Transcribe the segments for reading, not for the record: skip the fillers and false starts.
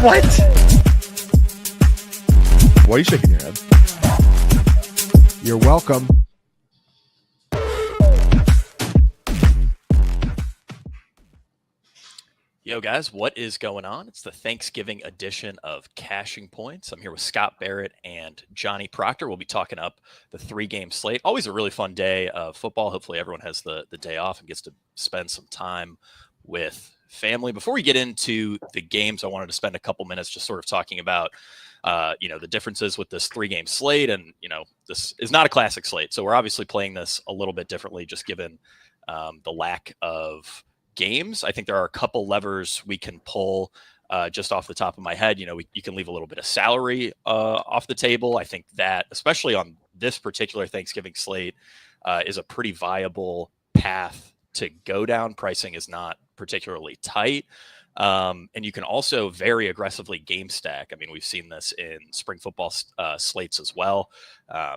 What? Why are you shaking your head? You're welcome. Yo, guys, what is going on? It's the Thanksgiving edition of Cashing Points. I'm here with Scott Barrett and Johnny Proctor. We'll be talking up the 3-game slate. Always a really fun day of football. Hopefully everyone has the day off and gets to spend some time with family. Before we get into the games, I wanted to spend a couple minutes just sort of talking about the differences with this 3-game slate. And, this is not a classic slate. So we're obviously playing this a little bit differently, just given the lack of games. I think there are a couple levers we can pull just off the top of my head. You can leave a little bit of salary off the table. I think that, especially on this particular Thanksgiving slate, is a pretty viable path to go down. Pricing is not particularly tight. And you can also very aggressively game stack. I mean, we've seen this in spring football slates as well.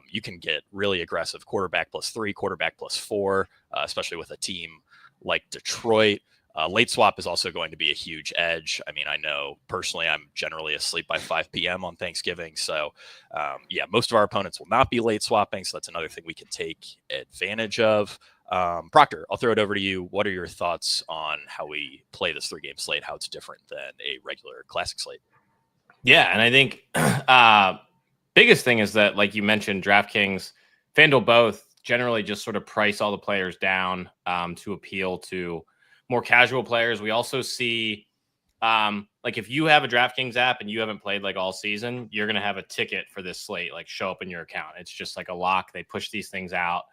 You can get really aggressive quarterback +3, quarterback +4, especially with a team like Detroit. Late swap is also going to be a huge edge. I mean, I know personally I'm generally asleep by 5 p.m. on Thanksgiving. So, most of our opponents will not be late swapping. So that's another thing we can take advantage of. Proctor, I'll throw it over to you. What are your thoughts on how we play this 3-game slate, how it's different than a regular classic slate? Yeah, and I think biggest thing is that, like you mentioned, DraftKings, FanDuel both generally just sort of price all the players down to appeal to more casual players. We also see like if you have a DraftKings app and you haven't played like all season, you're going to have a ticket for this slate like show up in your account. It's just like a lock. They push these things out.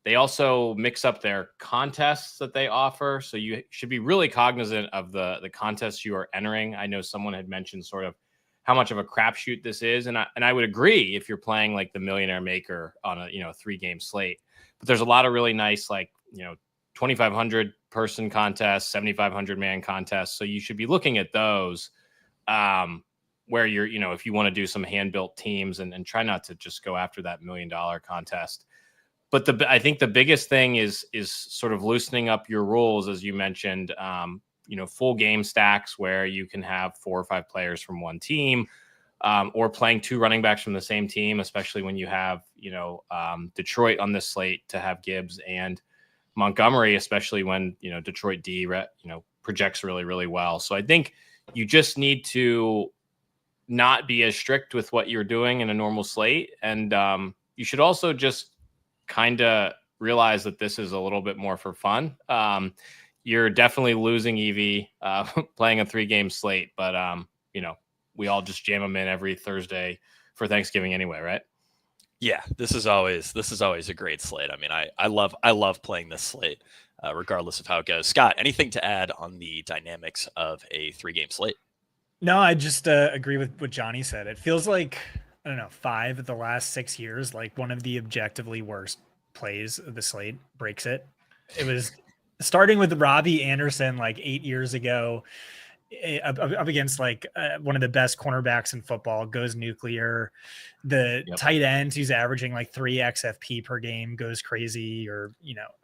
They also mix up their contests that they offer. So you should be really cognizant of the contests you are entering. I know someone had mentioned sort of how much of a crapshoot this is. And I would agree if you're playing like the Millionaire Maker on a 3-game slate. But there's a lot of really nice 2,500 person contests, 7,500 man contests. So you should be looking at those where you're, if you want to do some hand-built teams and try not to just go after that $1 million contest. But I think the biggest thing is sort of loosening up your rules, as you mentioned, full game stacks where you can have 4 or 5 players from one team, or playing 2 running backs from the same team, especially when you have, Detroit on this slate to have Gibbs and Montgomery, especially when, Detroit D, projects really, really well. So I think you just need to not be as strict with what you're doing in a normal slate. And you should also just kind of realize that this is a little bit more for fun. You're definitely losing EV playing a 3-game slate, but we all just jam them in every Thursday for Thanksgiving anyway, right? Yeah, this is always a great slate. I mean, I love playing this slate, regardless of how it goes. Scott, anything to add on the dynamics of a 3-game slate? No, I just agree with what Johnny said. It feels like, I don't know, 5 of the last 6 years, like one of the objectively worst plays of the slate breaks it. It was starting with Robbie Anderson like 8 years ago, up against like one of the best cornerbacks in football, goes nuclear. The tight end who's averaging like 3 XFP per game goes crazy, or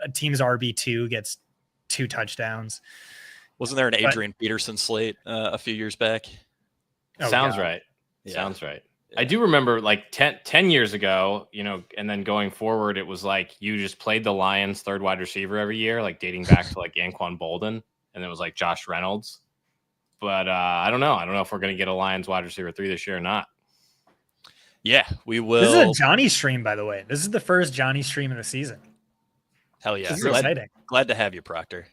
a team's RB2 gets 2 touchdowns. Wasn't there an Adrian Peterson slate a few years back? Sounds right. Yeah. Sounds right. I do remember like 10 years ago, and then going forward, it was like you just played the Lions' 3rd wide receiver every year, like dating back to like Anquan Bolden, and it was like Josh Reynolds. But I don't know. I don't know if we're going to get a Lions wide receiver 3 this year or not. Yeah, we will. This is a Johnny stream, by the way. This is the first Johnny stream of the season. Hell yeah. This is exciting. Glad to have you, Proctor.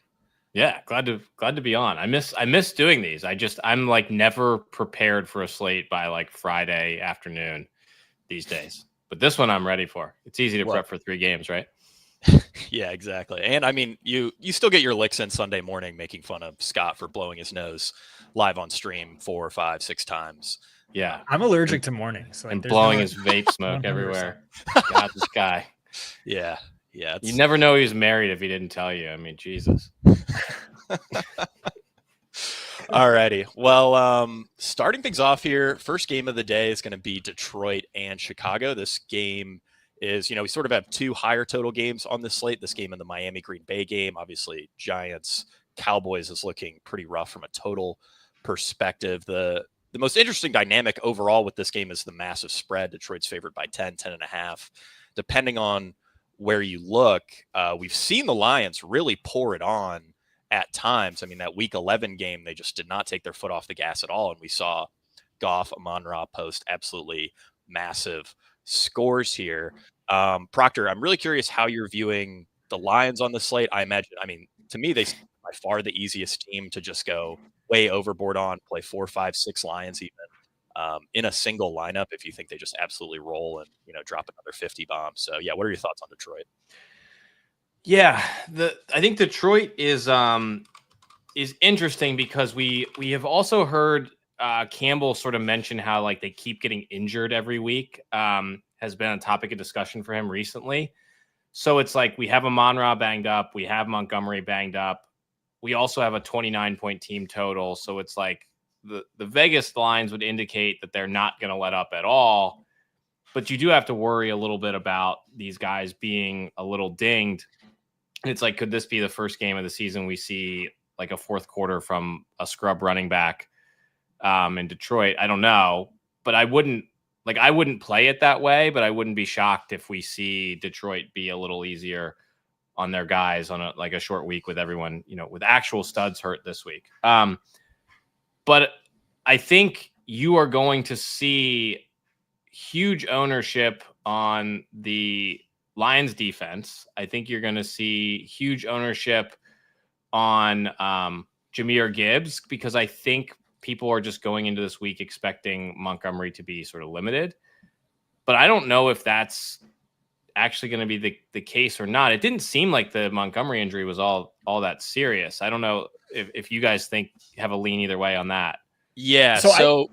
Yeah, glad to be on. I miss doing these. I'm like never prepared for a slate by like Friday afternoon these days. But this one I'm ready for. It's easy to prep for 3 games, right? Yeah, exactly. And I mean, you still get your licks in Sunday morning making fun of Scott for blowing his nose live on stream 4, 5, 6 times. Yeah. I'm allergic to mornings. And blowing his vape smoke 100%. Everywhere. God, this guy. Yeah. Yeah. You never know he was married if he didn't tell you. I mean, Jesus. Alrighty. Well, starting things off here, first game of the day is going to be Detroit and Chicago. This game is, we sort of have 2 higher total games on this slate. This game and the Miami Green Bay game. Obviously, Giants Cowboys is looking pretty rough from a total perspective, the most interesting dynamic overall with this game is the massive spread. Detroit's favored by 10.5. Depending on where you look, we've seen the Lions really pour it on at times. I mean, that Week 11 game, they just did not take their foot off the gas at all, and we saw Goff, Amon-Ra post absolutely massive scores here. Proctor, I'm really curious how you're viewing the Lions on the slate. I mean, to me, they by far the easiest team to just go way overboard on, play 4, 5, 6 Lions even in a single lineup if you think they just absolutely roll and, drop another 50 bombs. So yeah, what are your thoughts on Detroit? Yeah, I think Detroit is interesting because we have also heard Campbell sort of mention how like they keep getting injured every week. Has been a topic of discussion for him recently. So it's like we have Amon-Ra banged up, we have Montgomery banged up. We also have a 29-point team total. So it's like the Vegas lines would indicate that they're not going to let up at all. But you do have to worry a little bit about these guys being a little dinged. And it's like, could this be the first game of the season we see like a fourth quarter from a scrub running back in Detroit? I don't know. But I wouldn't play it that way, but I wouldn't be shocked if we see Detroit be a little easier on their guys on a short week with everyone, with actual studs hurt this week. But I think you are going to see huge ownership on the Lions defense. I think you're going to see huge ownership on Jahmyr Gibbs, because I think people are just going into this week expecting Montgomery to be sort of limited. But I don't know if that's actually going to be the case or not. It didn't seem like the Montgomery injury was all that serious. I don't know if you guys have a lean either way on that. Yeah. So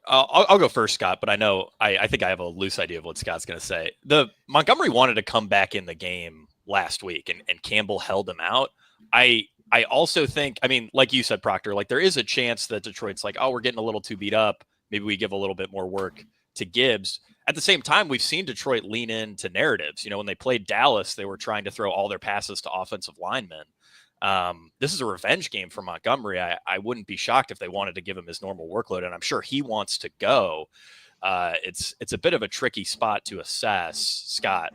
I'll go first, Scott, but I think I have a loose idea of what Scott's going to say. The Montgomery wanted to come back in the game last week and Campbell held him out. I also think, I mean, like you said, Proctor, like there is a chance that Detroit's like, oh, we're getting a little too beat up. Maybe we give a little bit more work to Gibbs. At the same time, we've seen Detroit lean into narratives. When they played Dallas, they were trying to throw all their passes to offensive linemen. This is a revenge game for Montgomery. I wouldn't be shocked if they wanted to give him his normal workload, and I'm sure he wants to go. It's a bit of a tricky spot to assess. Scott,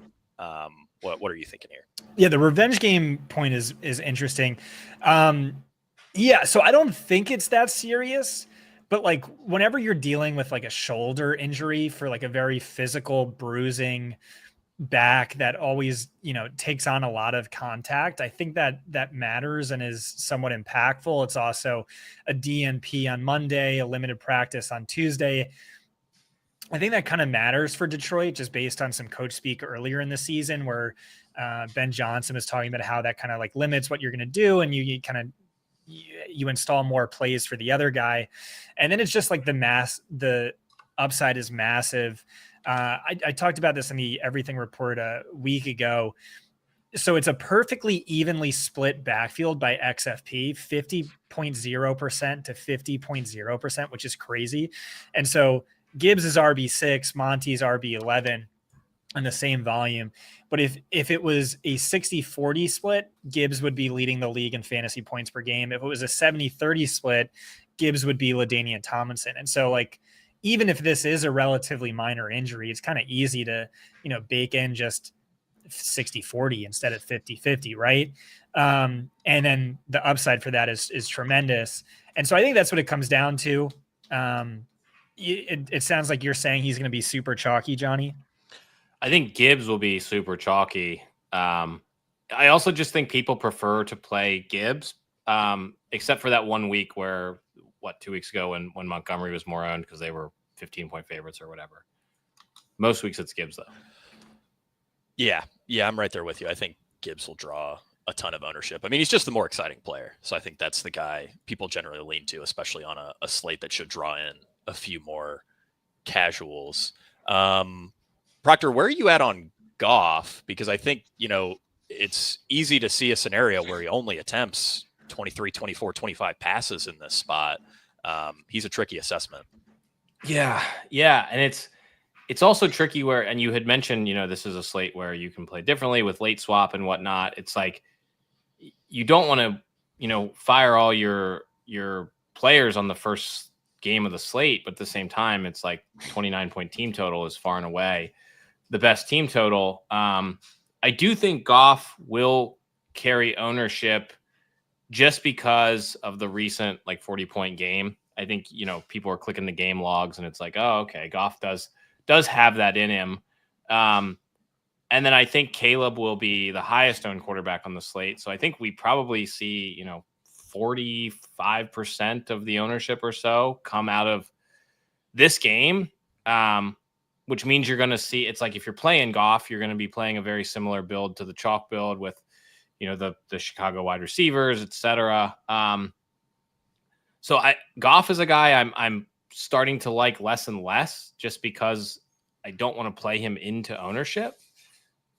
what are you thinking here? Yeah, the revenge game point is interesting. Yeah, so I don't think it's that serious, but like whenever you're dealing with like a shoulder injury for like a very physical bruising back that always, takes on a lot of contact, I think that matters and is somewhat impactful. It's also a DNP on Monday, a limited practice on Tuesday. I think that kind of matters for Detroit just based on some coach speak earlier in the season where Ben Johnson was talking about how that kind of like limits what you're going to do. And you install more plays for the other guy. And then it's just like the upside is massive. I talked about this in the Everything Report a week ago. So it's a perfectly evenly split backfield by XFP, 50.0% to 50.0%, which is crazy. And so Gibbs is RB6, Monty's RB11 on the same volume. But if it was a 60-40 split, Gibbs would be leading the league in fantasy points per game. If it was a 70-30 split, Gibbs would be LaDainian Tomlinson. And so like, even if this is a relatively minor injury, it's kind of easy to, bake in just 60-40 instead of 50-50, right? And then the upside for that is tremendous. And so I think that's what it comes down to. It sounds like you're saying he's going to be super chalky, Johnny. I think Gibbs will be super chalky. I also just think people prefer to play Gibbs, except for that 1 week where, 2 weeks ago when Montgomery was more owned because they were 15-point favorites or whatever. Most weeks it's Gibbs, though. Yeah, I'm right there with you. I think Gibbs will draw a ton of ownership. I mean, he's just the more exciting player. So I think that's the guy people generally lean to, especially on a slate that should draw in a few more casuals. Proctor, where are you at on Goff? Because I think, it's easy to see a scenario where he only attempts 23, 24, 25 passes in this spot. He's a tricky assessment. Yeah. And it's also tricky where, and you had mentioned, this is a slate where you can play differently with late swap and whatnot. It's like, you don't want to, fire all your players on the first game of the slate, but at the same time, it's like 29-point team total is far and away the best team total. I do think Goff will carry ownership just because of the recent like 40-point game. I think, people are clicking the game logs and it's like, oh, okay, Goff does have that in him. And then I think Caleb will be the highest owned quarterback on the slate. So I think we probably see, 45% of the ownership or so come out of this game, which means you're going to see, it's like if you're playing Goff, you're going to be playing a very similar build to the chalk build with, the Chicago wide receivers, et cetera. So Goff is a guy I'm starting to like less and less just because I don't want to play him into ownership.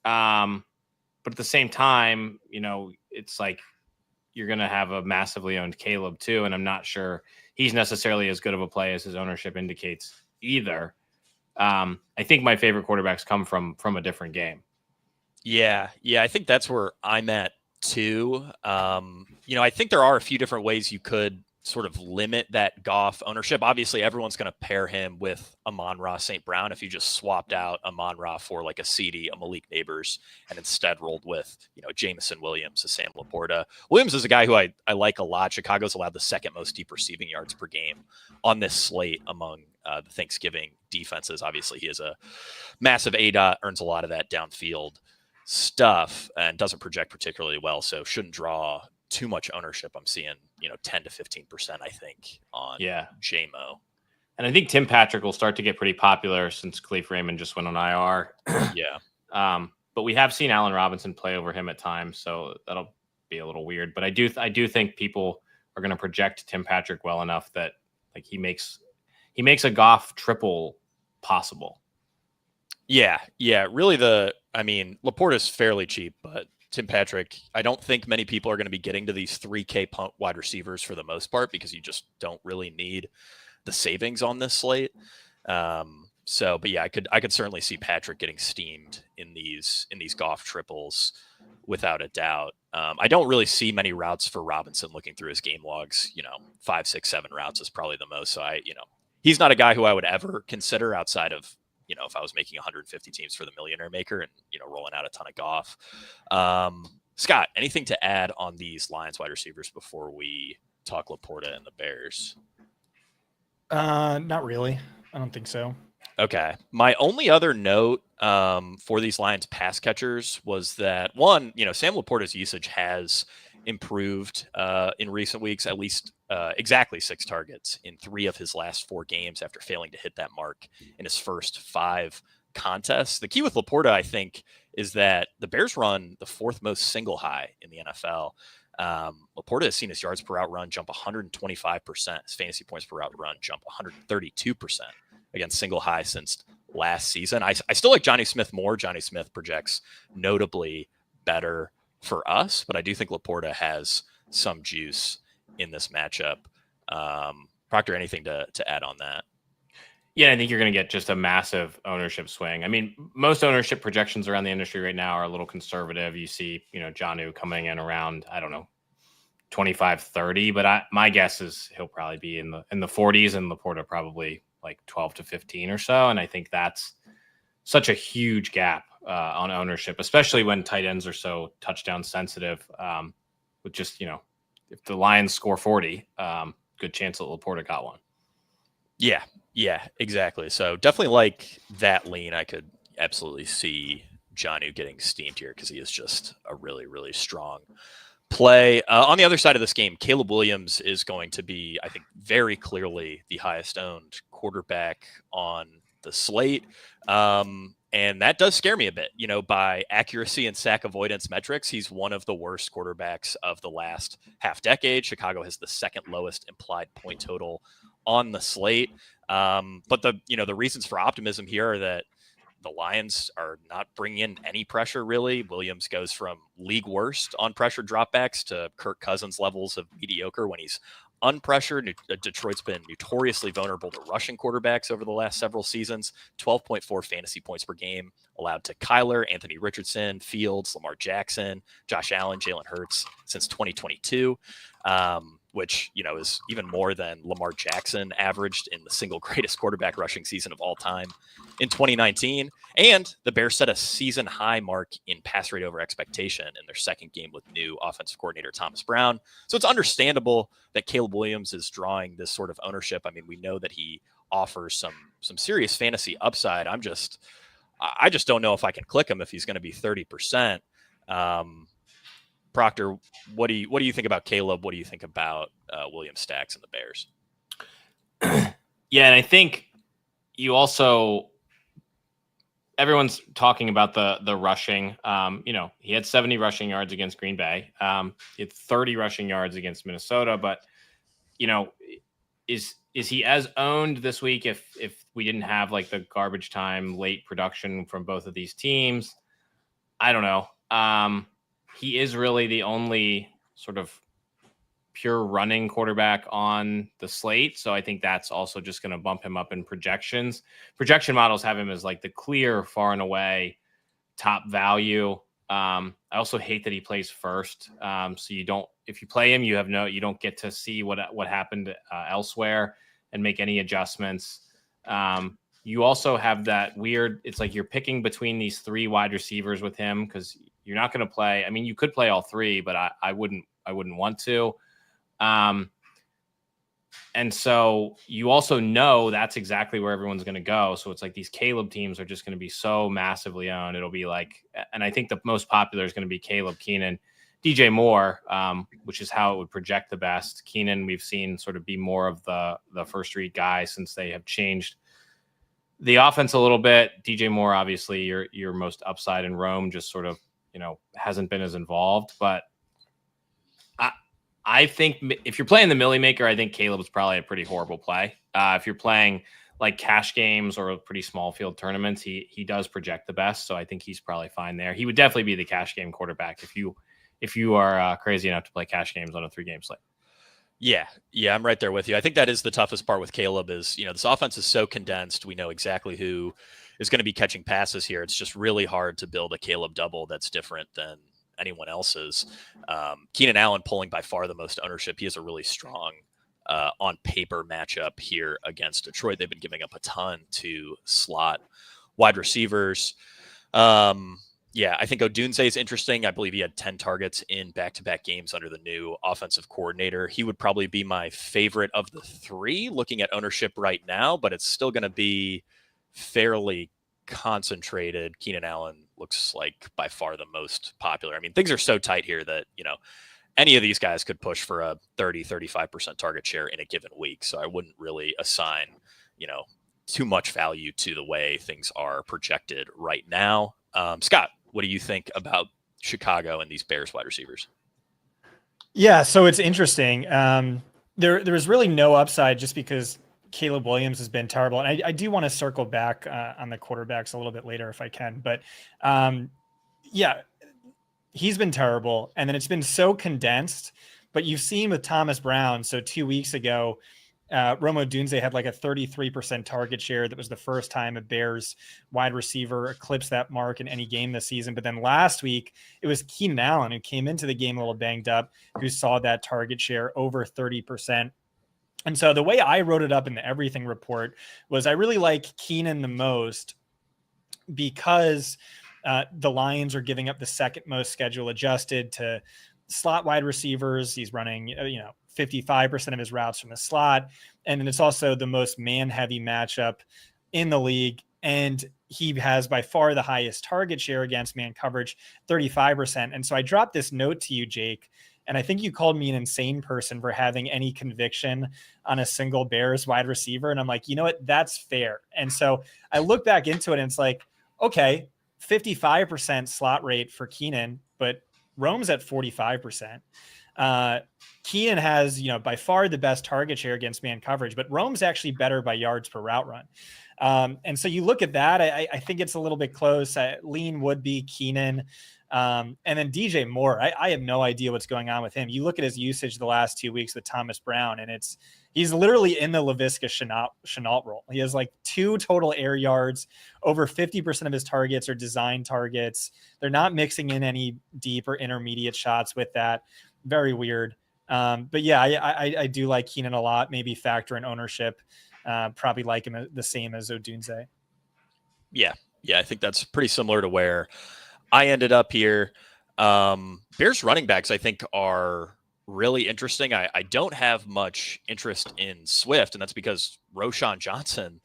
But at the same time, it's like you're going to have a massively owned Caleb too. And I'm not sure he's necessarily as good of a play as his ownership indicates either. I think my favorite quarterbacks come from a different game. Yeah. I think that's where I'm at too. I think there are a few different ways you could sort of limit that Goff ownership. Obviously, everyone's going to pair him with Amon-Ra St. Brown. If you just swapped out Amon-Ra for like a CD, a Malik Neighbors, and instead rolled with, Jameson Williams, a Sam Laporta. Williams is a guy who I like a lot. Chicago's allowed the second most deep receiving yards per game on this slate among the Thanksgiving defenses. Obviously, he is a massive ADOT, earns a lot of that downfield stuff, and doesn't project particularly well, so shouldn't draw too much ownership. I'm seeing 10 to 15%, I think, on JMO. And I think Tim Patrick will start to get pretty popular since Khalif Raymond just went on IR. But we have seen Allen Robinson play over him at times, so that'll be a little weird. But I do think people are going to project Tim Patrick well enough that like he makes a Goff triple possible. Yeah. Really, Laporta's fairly cheap, but Tim Patrick, I don't think many people are going to be getting to these 3K punt wide receivers for the most part because you just don't really need the savings on this slate. I could certainly see Patrick getting steamed in these Goff triples without a doubt. I don't really see many routes for Robinson looking through his game logs. 5, 6, 7 routes is probably the most. So he's not a guy who I would ever consider outside of, if I was making 150 teams for the Millionaire Maker and, rolling out a ton of Goff. Scott, anything to add on these Lions wide receivers before we talk Laporta and the Bears? Not really. I don't think so. Okay. My only other note for these Lions pass catchers was that, one, Sam Laporta's usage has improved in recent weeks, at least exactly 6 targets in 3 of his last 4 games after failing to hit that mark in his first 5 contests. The key with Laporta, I think, is that the Bears run the 4th most single high in the NFL. Laporta has seen his yards per route run jump 125%, his fantasy points per route run jump 132% against single high since last season. I still like Johnny Smith more. Johnny Smith projects notably better for us, but I do think Laporta has some juice in this matchup. Proctor, anything to add on that? Yeah, I think you're going to get just a massive ownership swing. I mean, most ownership projections around the industry right now are a little conservative. You see, Jonnu coming in around, 25, 30, but my guess is he'll probably be in the 40s and Laporta probably like 12 to 15 or so. And I think that's such a huge gap on ownership, especially when tight ends are so touchdown sensitive. With just, if the Lions score 40, good chance that Laporta got one. Yeah, exactly. So definitely like that lean. I could absolutely see Jonnu getting steamed here because he is just a really, really strong play. On the other side of this game, Caleb Williams is going to be, I think, very clearly the highest owned quarterback on the slate. And that does scare me a bit. By accuracy and sack avoidance metrics, he's one of the worst quarterbacks of the last half decade. Chicago has the 2nd lowest implied point total on the slate. But the reasons for optimism here are that the Lions are not bringing in any pressure, really. Williams goes from league worst on pressure dropbacks to Kirk Cousins levels of mediocre when he's unpressured. Detroit's been notoriously vulnerable to rushing quarterbacks over the last several seasons. 12.4 fantasy points per game allowed to Kyler, Anthony Richardson, Fields, Lamar Jackson, Josh Allen, Jalen Hurts since 2022. which, is even more than Lamar Jackson averaged in the single greatest quarterback rushing season of all time in 2019. And the Bears set a season high mark in pass rate over expectation in their second game with new offensive coordinator Thomas Brown. So it's understandable that Caleb Williams is drawing this sort of ownership. I mean, we know that he offers some serious fantasy upside. I just don't know if I can click him if he's going to be 30%. Proctor, what do you think about Caleb? What do you think about William Stacks and the Bears? Yeah, and I think you also, everyone's talking about the rushing. He had 70 rushing yards against Green Bay. He had 30 rushing yards against Minnesota. But is he as owned this week if we didn't have like the garbage time late production from both of these teams? I don't know. He is really the only sort of pure running quarterback on the slate. So I think that's also just going to bump him up in projections. Projection models have him as like the clear, far and away top value. I also hate that he plays first. So if you play him, you don't get to see what happened elsewhere and make any adjustments. You also have that weird, it's like you're picking between these three wide receivers with him because you're not going to play. I mean, you could play all three, but I wouldn't want to. And so you also know that's exactly where everyone's going to go. So it's like these Caleb teams are just going to be so massively owned. It'll be like, and I think the most popular is going to be Caleb, Keenan, DJ Moore, which is how it would project the best. Keenan, we've seen sort of be more of the first read guy since they have changed the offense a little bit. DJ Moore, obviously your most upside, in Rome just sort of, hasn't been as involved, but I think if you're playing the Millie Maker, I think Caleb's probably a pretty horrible play. If you're playing like cash games or pretty small field tournaments, he does project the best. So I think he's probably fine there. He would definitely be the cash game quarterback if you are crazy enough to play cash games on a 3-game slate. Yeah, I'm right there with you. I think that is the toughest part with Caleb is, this offense is so condensed. We know exactly who is going to be catching passes here. It's just really hard to build a Caleb double that's different than anyone else's. Keenan Allen pulling by far the most ownership. He has a really strong on paper matchup here against Detroit. They've been giving up a ton to slot wide receivers. I think Odunze is interesting. I believe he had 10 targets in back-to-back games under the new offensive coordinator. He would probably be my favorite of the three looking at ownership right now, but it's still going to be fairly concentrated. Keenan Allen looks like by far the most popular. I mean, things are so tight here that, any of these guys could push for a 35% target share in a given week. So I wouldn't really assign, too much value to the way things are projected right now. Scott, what do you think about Chicago and these Bears wide receivers? Yeah, so it's interesting. There's really no upside just because Caleb Williams has been terrible. And I do want to circle back on the quarterbacks a little bit later if I can. But he's been terrible. And then it's been so condensed. But you've seen with Thomas Brown. So 2 weeks ago, Rome Odunze had like a 33% target share. That was the first time a Bears wide receiver eclipsed that mark in any game this season. But then last week, it was Keenan Allen who came into the game a little banged up, who saw that target share over 30%. And so the way I wrote it up in the everything report was I really like Keenan the most because the Lions are giving up the second most schedule adjusted to slot wide receivers. He's running, 55% of his routes from the slot. And then it's also the most man-heavy matchup in the league. And he has by far the highest target share against man coverage, 35%. And so I dropped this note to you, Jake, and I think you called me an insane person for having any conviction on a single Bears wide receiver. And I'm like, you know what? That's fair. And so I look back into it and it's like, okay, 55% slot rate for Keenan, but Rome's at 45%. Keenan has, by far the best target share against man coverage, but Rome's actually better by yards per route run. And so you look at that, I think it's a little bit close. Lean would be Keenan. And then DJ Moore, I have no idea what's going on with him. You look at his usage the last 2 weeks with Thomas Brown, and he's literally in the Laviska Shenault role. He has like 2 total air yards. Over 50% of his targets are design targets. They're not mixing in any deep or intermediate shots with that. Very weird. But yeah, I do like Keenan a lot. Maybe factor in ownership. Probably like him the same as Odunze. Yeah. Yeah. I think that's pretty similar to where I ended up here. Bears running backs, I think, are really interesting. I don't have much interest in Swift, and that's because Roschon Johnson,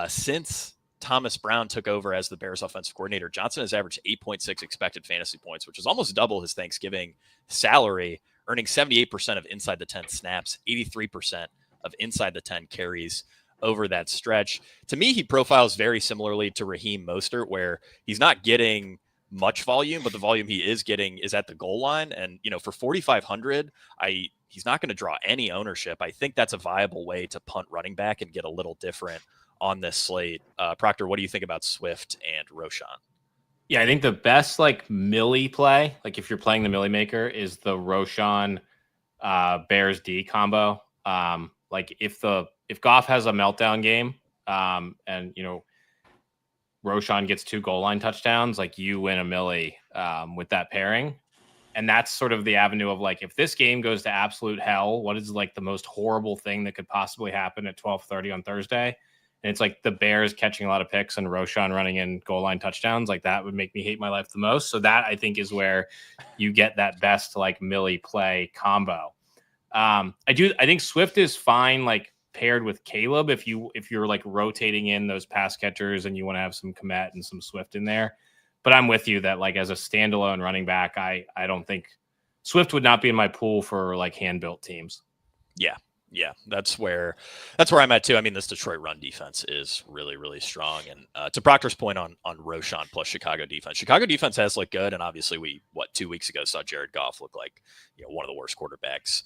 since Thomas Brown took over as the Bears offensive coordinator, Johnson has averaged 8.6 expected fantasy points, which is almost double his Thanksgiving salary, earning 78% of inside the 10 snaps, 83% of inside the 10 carries over that stretch. To me, he profiles very similarly to Raheem Mostert, where he's not getting much volume, but the volume he is getting is at the goal line. And, for 4,500, he's not going to draw any ownership. I think that's a viable way to punt running back and get a little different on this slate. Proctor, what do you think about Swift and Roschon? Yeah, I think the best Millie play, if you're playing the Millie maker, is the Roschon Bears D combo. If Goff has a meltdown game, and Roschon gets 2 goal line touchdowns, you win a Millie with that pairing. And that's sort of the avenue of if this game goes to absolute hell, what is the most horrible thing that could possibly happen at 12:30 on Thursday? And it's the Bears catching a lot of picks and Roschon running in goal line touchdowns. That would make me hate my life the most. So that I think is where you get that best Millie play combo. I think Swift is fine paired with Caleb if you're rotating in those pass catchers and you want to have some Kmet and some Swift in there. But I'm with you that as a standalone running back, I don't think Swift would not be in my pool for hand-built teams. Yeah, that's where I'm at too. I mean, this Detroit run defense is really, really strong. And to Proctor's point on Roschon plus Chicago defense has looked good. And obviously, we 2 weeks ago saw Jared Goff look like one of the worst quarterbacks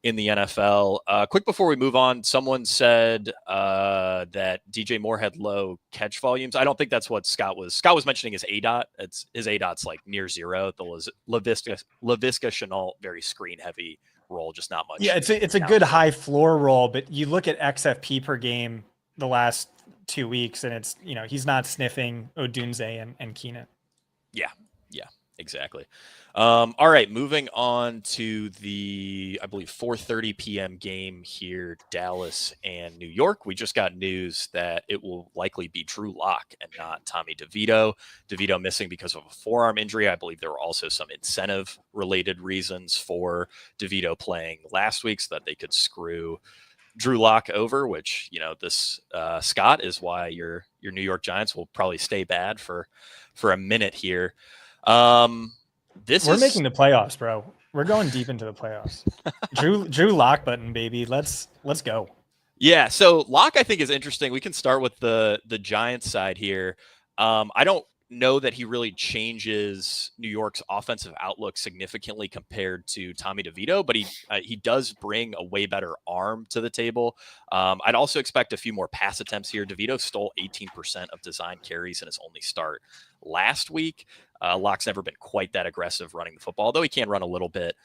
in the NFL. Quick before we move on, someone said that DJ Moore had low catch volumes. I don't think that's what Scott was mentioning his ADOT. His ADOT's near zero. The LaVisca Chenault, very screen heavy role, just not much. Yeah, it's a good high floor role, but you look at XFP per game the last 2 weeks, and it's he's not sniffing Odunze and Keenan. Yeah, exactly. All right, moving on to the, I believe, 4:30 p.m. game here, Dallas and New York. We just got news that it will likely be Drew Lock and not Tommy DeVito. DeVito missing because of a forearm injury. I believe there were also some incentive-related reasons for DeVito playing last week so that they could screw Drew Lock over, which, this Scott is why your New York Giants will probably stay bad for a minute here. We're making the playoffs, bro. We're going deep into the playoffs. Drew Lock button, baby. Let's go. Yeah. So Lock, I think, is interesting. We can start with the Giants side here. I don't know that he really changes New York's offensive outlook significantly compared to Tommy DeVito, but he does bring a way better arm to the table. I'd also expect a few more pass attempts here. DeVito stole 18% of design carries in his only start last week. Lock's never been quite that aggressive running the football, though he can run a little bit.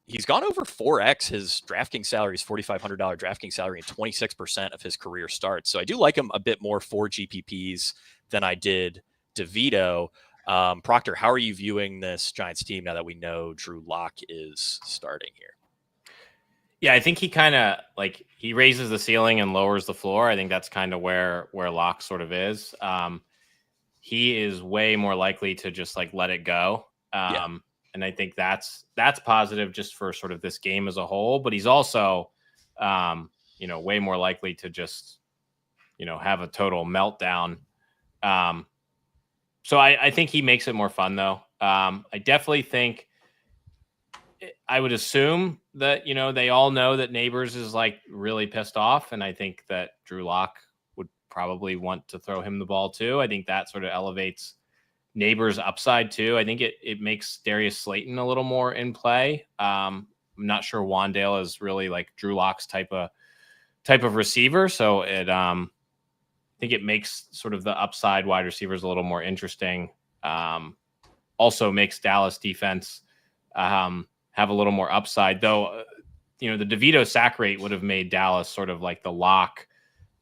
He's gone over 4x his DraftKings salary, his $4,500 DraftKings salary, and 26% of his career starts. So I do like him a bit more for GPPs than I did DeVito. Proctor, how are you viewing this Giants team now that we know Drew Lock is starting here? Yeah, I think he kind of he raises the ceiling and lowers the floor. I think that's kind of where Lock sort of is. He is way more likely to just let it go. And I think that's positive just for sort of this game as a whole, but he's also, way more likely to just, have a total meltdown. So I think he makes it more fun though. I definitely think I would assume that, they all know that Neighbors is really pissed off. And I think that Drew Lock would probably want to throw him the ball too. I think that sort of elevates Neighbors upside too. I think it makes Darius Slayton a little more in play. I'm not sure Wandale is really Drew Lock's type of receiver. So I think it makes sort of the upside wide receivers a little more interesting. Also makes Dallas defense have a little more upside, though. The DeVito sack rate would have made Dallas sort of the lock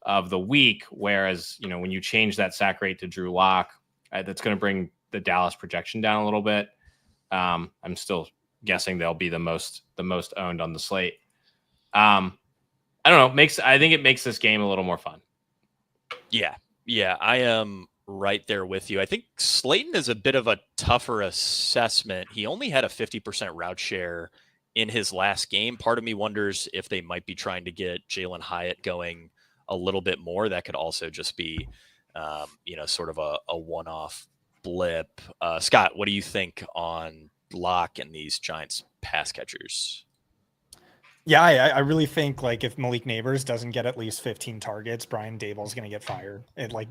of the week, whereas when you change that sack rate to Drew Lock, that's going to bring the Dallas projection down a little bit. I'm still guessing they'll be the most owned on the slate. I don't know. I think it makes this game a little more fun. Yeah, I am right there with you. I think Slayton is a bit of a tougher assessment. He only had a 50% route share in his last game. Part of me wonders if they might be trying to get Jalen Hyatt going a little bit more. That could also just be, sort of a one-off blip. Scott, what do you think on Locke and these Giants pass catchers? Yeah, I really think like if Malik Neighbors doesn't get at least 15 targets, Brian Daboll's going to get fired. And like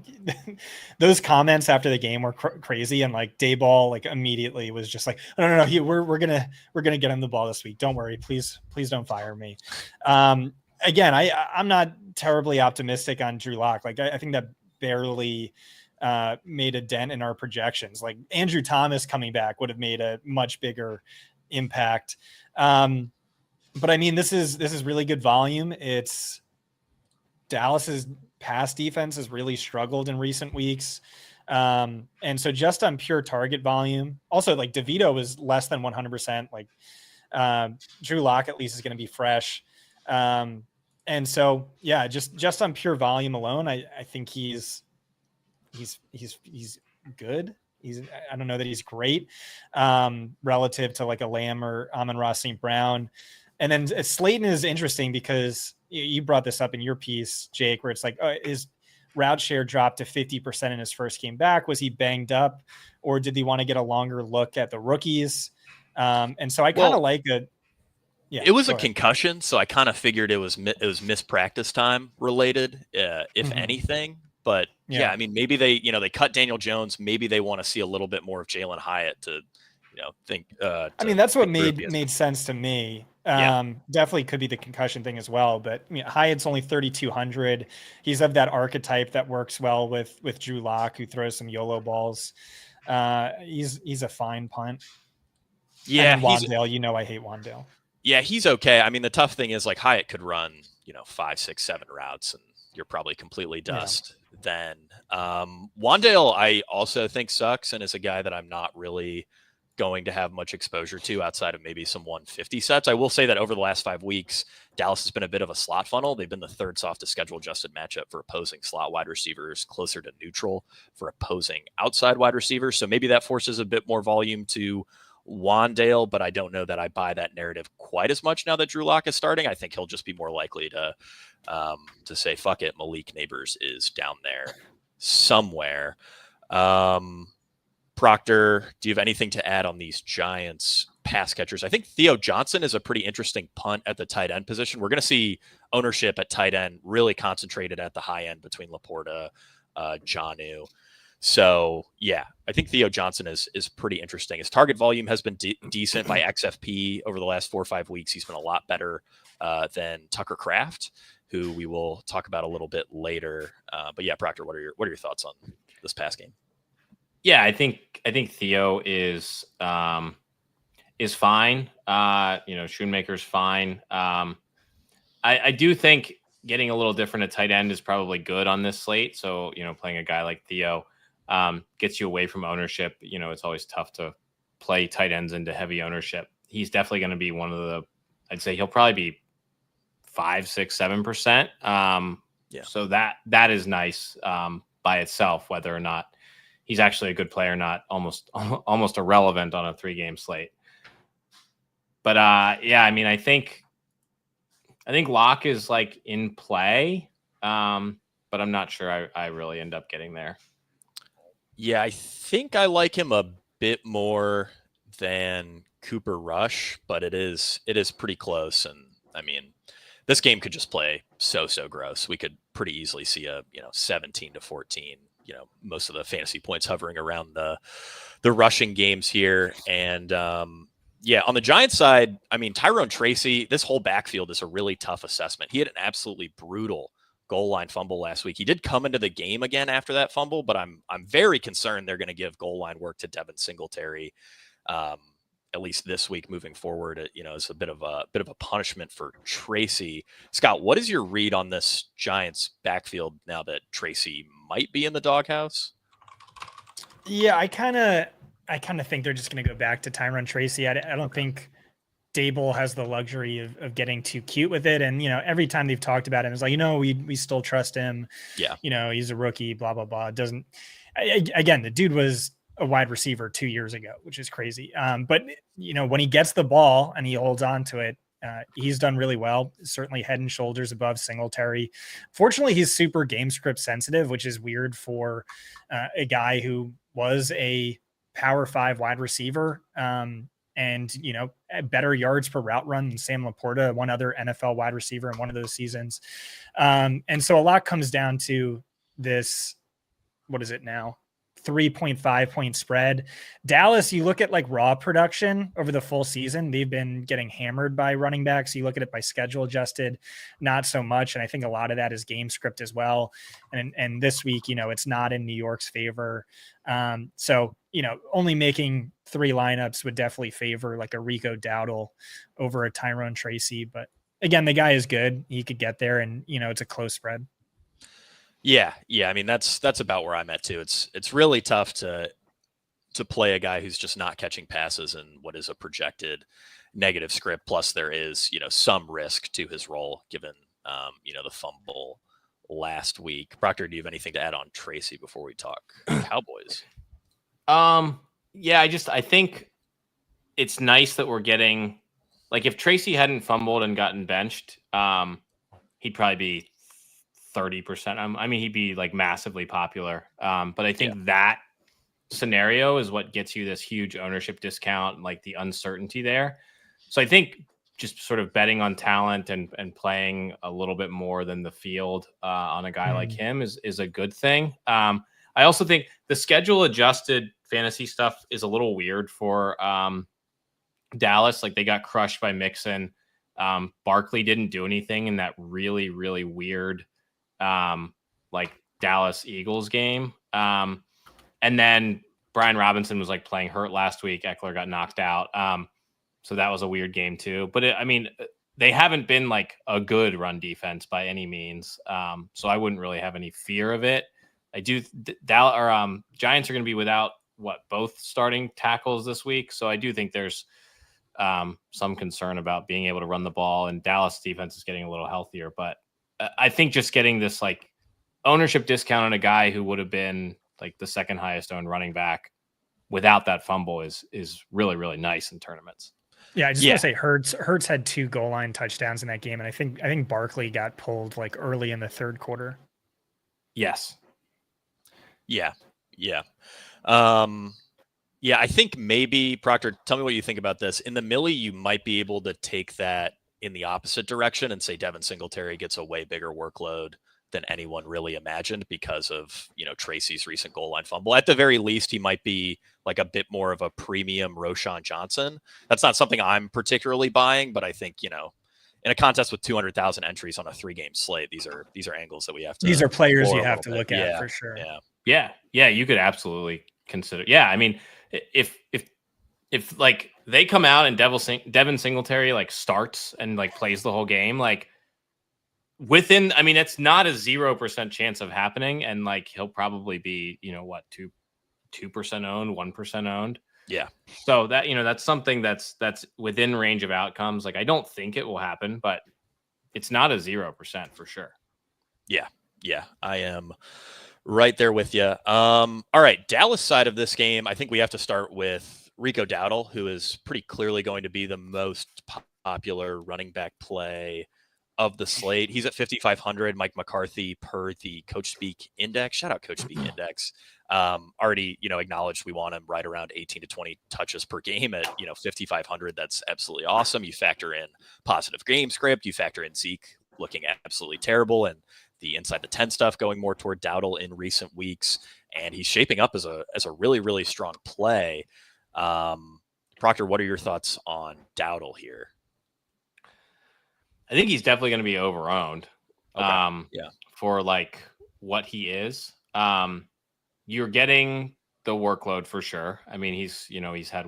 those comments after the game were crazy, and like Daboll like immediately was just like, no, we're gonna get him the ball this week. Don't worry, please don't fire me. Again, I'm not terribly optimistic on Drew Lock. Like I think that barely made a dent in our projections. Like Andrew Thomas coming back would have made a much bigger impact. But I mean, this is really good volume. It's Dallas's pass defense has really struggled in recent weeks. And so just on pure target volume, also like DeVito was less than 100%. Like Drew Lock at least is going to be fresh. And so, yeah, just on pure volume alone, I think he's good. I don't know that he's great relative to like a Lamb or Amon-Ra St. Brown. And then Slayton is interesting because you brought this up in your piece, Jake, where it's like his route share dropped to 50% in his first game back. Was he banged up, or did he want to get a longer look at the rookies? And so I kind of it was a concussion, so I kind of figured it was mispractice time related, if anything. But yeah, I mean, maybe they cut Daniel Jones. Maybe they want to see a little bit more of Jalen Hyatt to think. I mean, that's what made sense to me. Definitely could be the concussion thing as well. But I mean, Hyatt's only 3,200. He's of that archetype that works well with Drew Lock, who throws some YOLO balls. He's a fine punt. Yeah, and Wandale, I hate Wandale. Yeah, he's okay. I mean, the tough thing is like Hyatt could run 5, 6, 7 routes, and you're probably completely dust. Then Wandale, I also think sucks, and is a guy that I'm not really going to have much exposure to outside of maybe some 150 sets. I will say that over the last 5 weeks, Dallas has been a bit of a slot funnel. They've been the third softest schedule adjusted matchup for opposing slot wide receivers, closer to neutral for opposing outside wide receivers. So maybe that forces a bit more volume to Wandale, but I don't know that I buy that narrative quite as much now that Drew Lock is starting. I think he'll just be more likely to say, fuck it, Malik Neighbors is down there somewhere. Proctor, do you have anything to add on these Giants pass catchers? I think Theo Johnson is a pretty interesting punt at the tight end position. We're going to see ownership at tight end really concentrated at the high end between Laporta, Jonnu. So, yeah, I think Theo Johnson is pretty interesting. His target volume has been decent by XFP over the last 4 or 5 weeks. He's been a lot better than Tucker Kraft, who we will talk about a little bit later. But yeah, Proctor, what are your thoughts on this pass game? Yeah, I think Theo is fine. Schoonmaker's fine. I do think getting a little different at tight end is probably good on this slate. So, playing a guy like Theo gets you away from ownership. It's always tough to play tight ends into heavy ownership. He's definitely going to be I'd say he'll probably be 5, 6, 7%. So that is nice by itself, whether or not he's actually a good player, not almost irrelevant on a 3-game slate. But I mean, I think Locke is like in play, but I'm not sure I really end up getting there. Yeah, I think I like him a bit more than Cooper Rush, but it is pretty close. And I mean, this game could just play so gross. We could pretty easily see a 17-14. Most of the fantasy points hovering around the rushing games here. And on the Giants side, I mean, Tyrone Tracy, this whole backfield is a really tough assessment. He had an absolutely brutal goal line fumble last week. He did come into the game again after that fumble, but I'm very concerned they're going to give goal line work to Devin Singletary, at least this week moving forward. It's a bit of a punishment for Tracy. Scott, what is your read on this Giants backfield now that Tracy might be in the doghouse? Yeah, I kind of think they're just going to go back to Tyrone Tracy. I don't think Dable has the luxury of getting too cute with it. And, every time they've talked about him, it's like, we still trust him. Yeah. He's a rookie, blah, blah, blah. Again, the dude was a wide receiver 2 years ago, which is crazy. But, when he gets the ball and he holds on to it, he's done really well, certainly head and shoulders above Singletary. Fortunately, he's super game script sensitive, which is weird for a guy who was a Power 5 wide receiver. And, better yards per route run than Sam Laporta, one other NFL wide receiver in one of those seasons. And so a lot comes down to this, what is it now? 3.5 point spread. Dallas, you look at like raw production over the full season, they've been getting hammered by running backs. You look at it by schedule adjusted, not so much. And I think a lot of that is game script as well. And this week, it's not in New York's favor. So, only making 3 lineups would definitely favor like a Rico Dowdle over a Tyrone Tracy. But again, the guy is good. He could get there, and, it's a close spread. Yeah. I mean, that's about where I'm at too. It's really tough to play a guy who's just not catching passes in what is a projected negative script. Plus, there is some risk to his role given the fumble last week. Proctor, do you have anything to add on Tracy before we talk Cowboys? Yeah, I think it's nice that we're getting, like, if Tracy hadn't fumbled and gotten benched, he'd probably be 30%. I mean, he'd be like massively popular. But I think that scenario is what gets you this huge ownership discount, like the uncertainty there. So I think just sort of betting on talent and playing a little bit more than the field on a guy like him is a good thing. I also think the schedule adjusted fantasy stuff is a little weird for Dallas. Like, they got crushed by Mixon. Barkley didn't do anything in that really, really weird like Dallas Eagles game. And then Brian Robinson was like playing hurt last week. Eckler got knocked out. So that was a weird game too. But they haven't been like a good run defense by any means. So I wouldn't really have any fear of it. I do. Giants are going to be without both starting tackles this week. So I do think there's some concern about being able to run the ball, and Dallas defense is getting a little healthier. But I think just getting this like ownership discount on a guy who would have been like the second highest owned running back without that fumble is really, really nice in tournaments. Yeah, I just want to say Hurts had 2 goal line touchdowns in that game, and I think Barkley got pulled like early in the third quarter. Yes. Yeah. I think maybe, Proctor, tell me what you think about this. In the Millie, you might be able to take that in the opposite direction and say Devin Singletary gets a way bigger workload than anyone really imagined because of, Tracy's recent goal line fumble. At the very least, he might be like a bit more of a premium Roshan Johnson. That's not something I'm particularly buying, but I think, in a contest with 200,000 entries on a 3-game slate, these are angles that we have to. These are players you have to look at for sure. Yeah. You could absolutely consider. Yeah. I mean, if like they come out and Devin Singletary like starts and like plays the whole game, like within, it's not a 0% chance of happening. And like, he'll probably be, 2% owned, 1% owned. Yeah. So that, that's something that's within range of outcomes. Like, I don't think it will happen, but it's not a 0% for sure. Yeah. I am right there with you. All right. Dallas side of this game, I think we have to start with Rico Dowdle, who is pretty clearly going to be the most popular running back play of the slate. He's at 5,500. Mike McCarthy, per the Coach Speak Index. Shout out Coach Speak Index. Already, acknowledged we want him right around 18 to 20 touches per game at, 5,500. That's absolutely awesome. You factor in positive game script. You factor in Zeke looking absolutely terrible and the inside the 10 stuff going more toward Dowdle in recent weeks. And he's shaping up as a really, really strong play. Proctor, what are your thoughts on Dowdle here? I think he's definitely going to be overowned. Okay. For like what he is. You're getting the workload for sure. I mean, he's had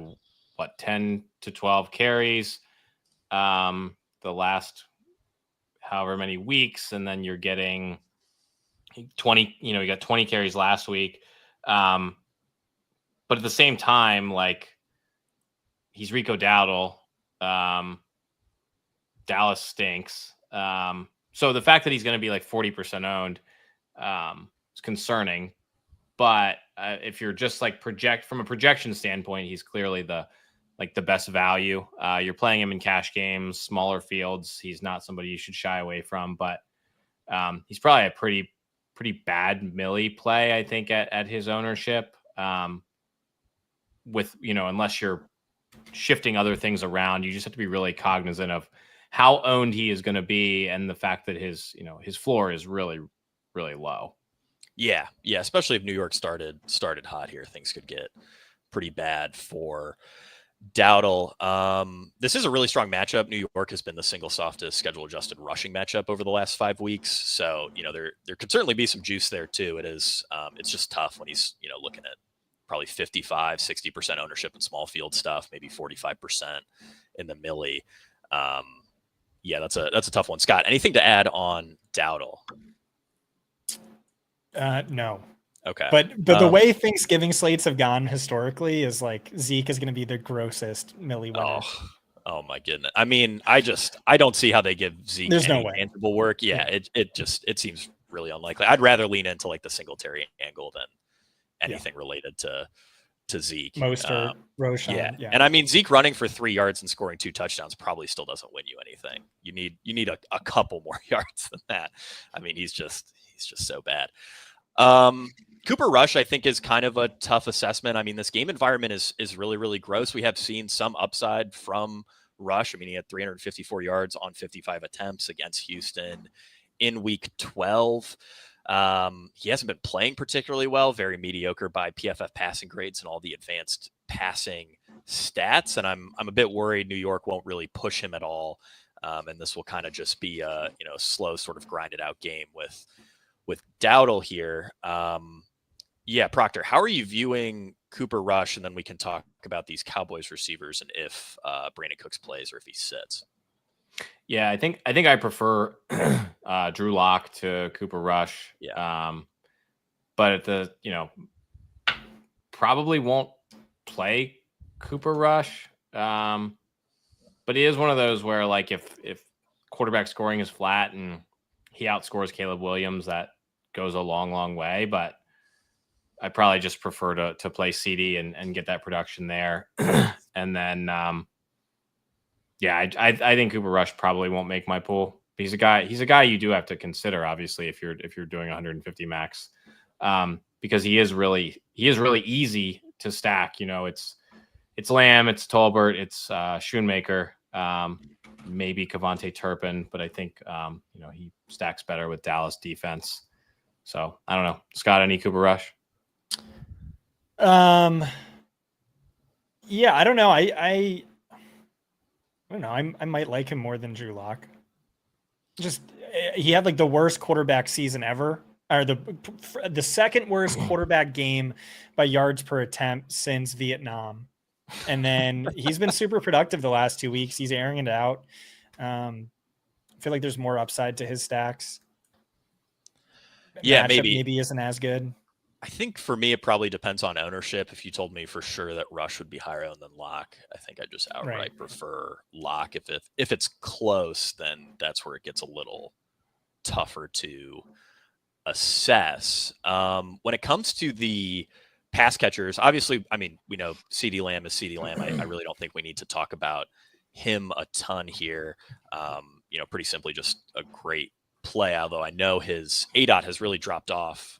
10 to 12 carries the last however many weeks, and then you're getting 20, you got 20 carries last week. But at the same time, like, he's Rico Dowdle. Dallas stinks. So the fact that he's going to be like 40% owned is concerning. But if you're just like from a projection standpoint, he's clearly the best value. You're playing him in cash games, smaller fields. He's not somebody you should shy away from, but he's probably a pretty bad Millie play, I think, at his ownership. With, unless you're shifting other things around, you just have to be really cognizant of how owned he is going to be, and the fact that his floor is really, really low. Yeah, especially if New York started hot here, things could get pretty bad for Dowdle. This is a really strong matchup. New York has been the single softest schedule adjusted rushing matchup over the last 5 weeks. So, there could certainly be some juice there too. It's just tough when he's, looking at probably 55, 60% ownership in small field stuff, maybe 45% in the millie. That's a tough one. Scott, anything to add on Dowdle? No. Okay. But the way Thanksgiving slates have gone historically is like Zeke is going to be the grossest millie winner. Oh my goodness. I mean, I don't see how they give Zeke There's any no way. tangible work. Yeah, it seems really unlikely. I'd rather lean into like the Singletary angle than anything related to Zeke. Mostert, Roshan. Yeah. And I mean, Zeke running for 3 yards and scoring 2 touchdowns probably still doesn't win you anything. You need a couple more yards than that. I mean, he's just so bad. Cooper Rush, I think, is kind of a tough assessment. I mean, this game environment is really, really gross. We have seen some upside from Rush. I mean, he had 354 yards on 55 attempts against Houston in week 12. He hasn't been playing particularly well, very mediocre by PFF passing grades and all the advanced passing stats. And I'm a bit worried New York won't really push him at all. And this will kind of just be a, slow sort of grinded out game with Dowdle here. Proctor, how are you viewing Cooper Rush? And then we can talk about these Cowboys receivers and if Brandon Cooks plays or if he sits. Yeah, I think I prefer Drew Lock to Cooper Rush. Yeah. But at the, probably won't play Cooper Rush. But he is one of those where, like, if quarterback scoring is flat and he outscores Caleb Williams, that goes a long, long way. But I probably just prefer to play CD and get that production there. And then, I think Cooper Rush probably won't make my pool. He's a guy you do have to consider, obviously, if you're doing 150 max, because he is really easy to stack. It's Lamb, it's Tolbert, it's Schoonmaker, maybe Kavontae Turpin, but I think he stacks better with Dallas defense. So I don't know, Scott, any Cooper Rush? I don't know. I don't know. I might like him more than Drew Lock. Just he had like the worst quarterback season ever, or the second worst quarterback game by yards per attempt since Vietnam. And then he's been super productive the last 2 weeks. He's airing it out. I feel like there's more upside to his stacks. Yeah, Matchup maybe isn't as good. I think for me, it probably depends on ownership. If you told me for sure that Rush would be higher owned than Lock, I think I just outright prefer Lock. If it's close, then that's where it gets a little tougher to assess. When it comes to the pass catchers, obviously, I mean, we know CeeDee Lamb is CeeDee Lamb. I really don't think we need to talk about him a ton here. Pretty simply just a great play, although I know his ADOT has really dropped off.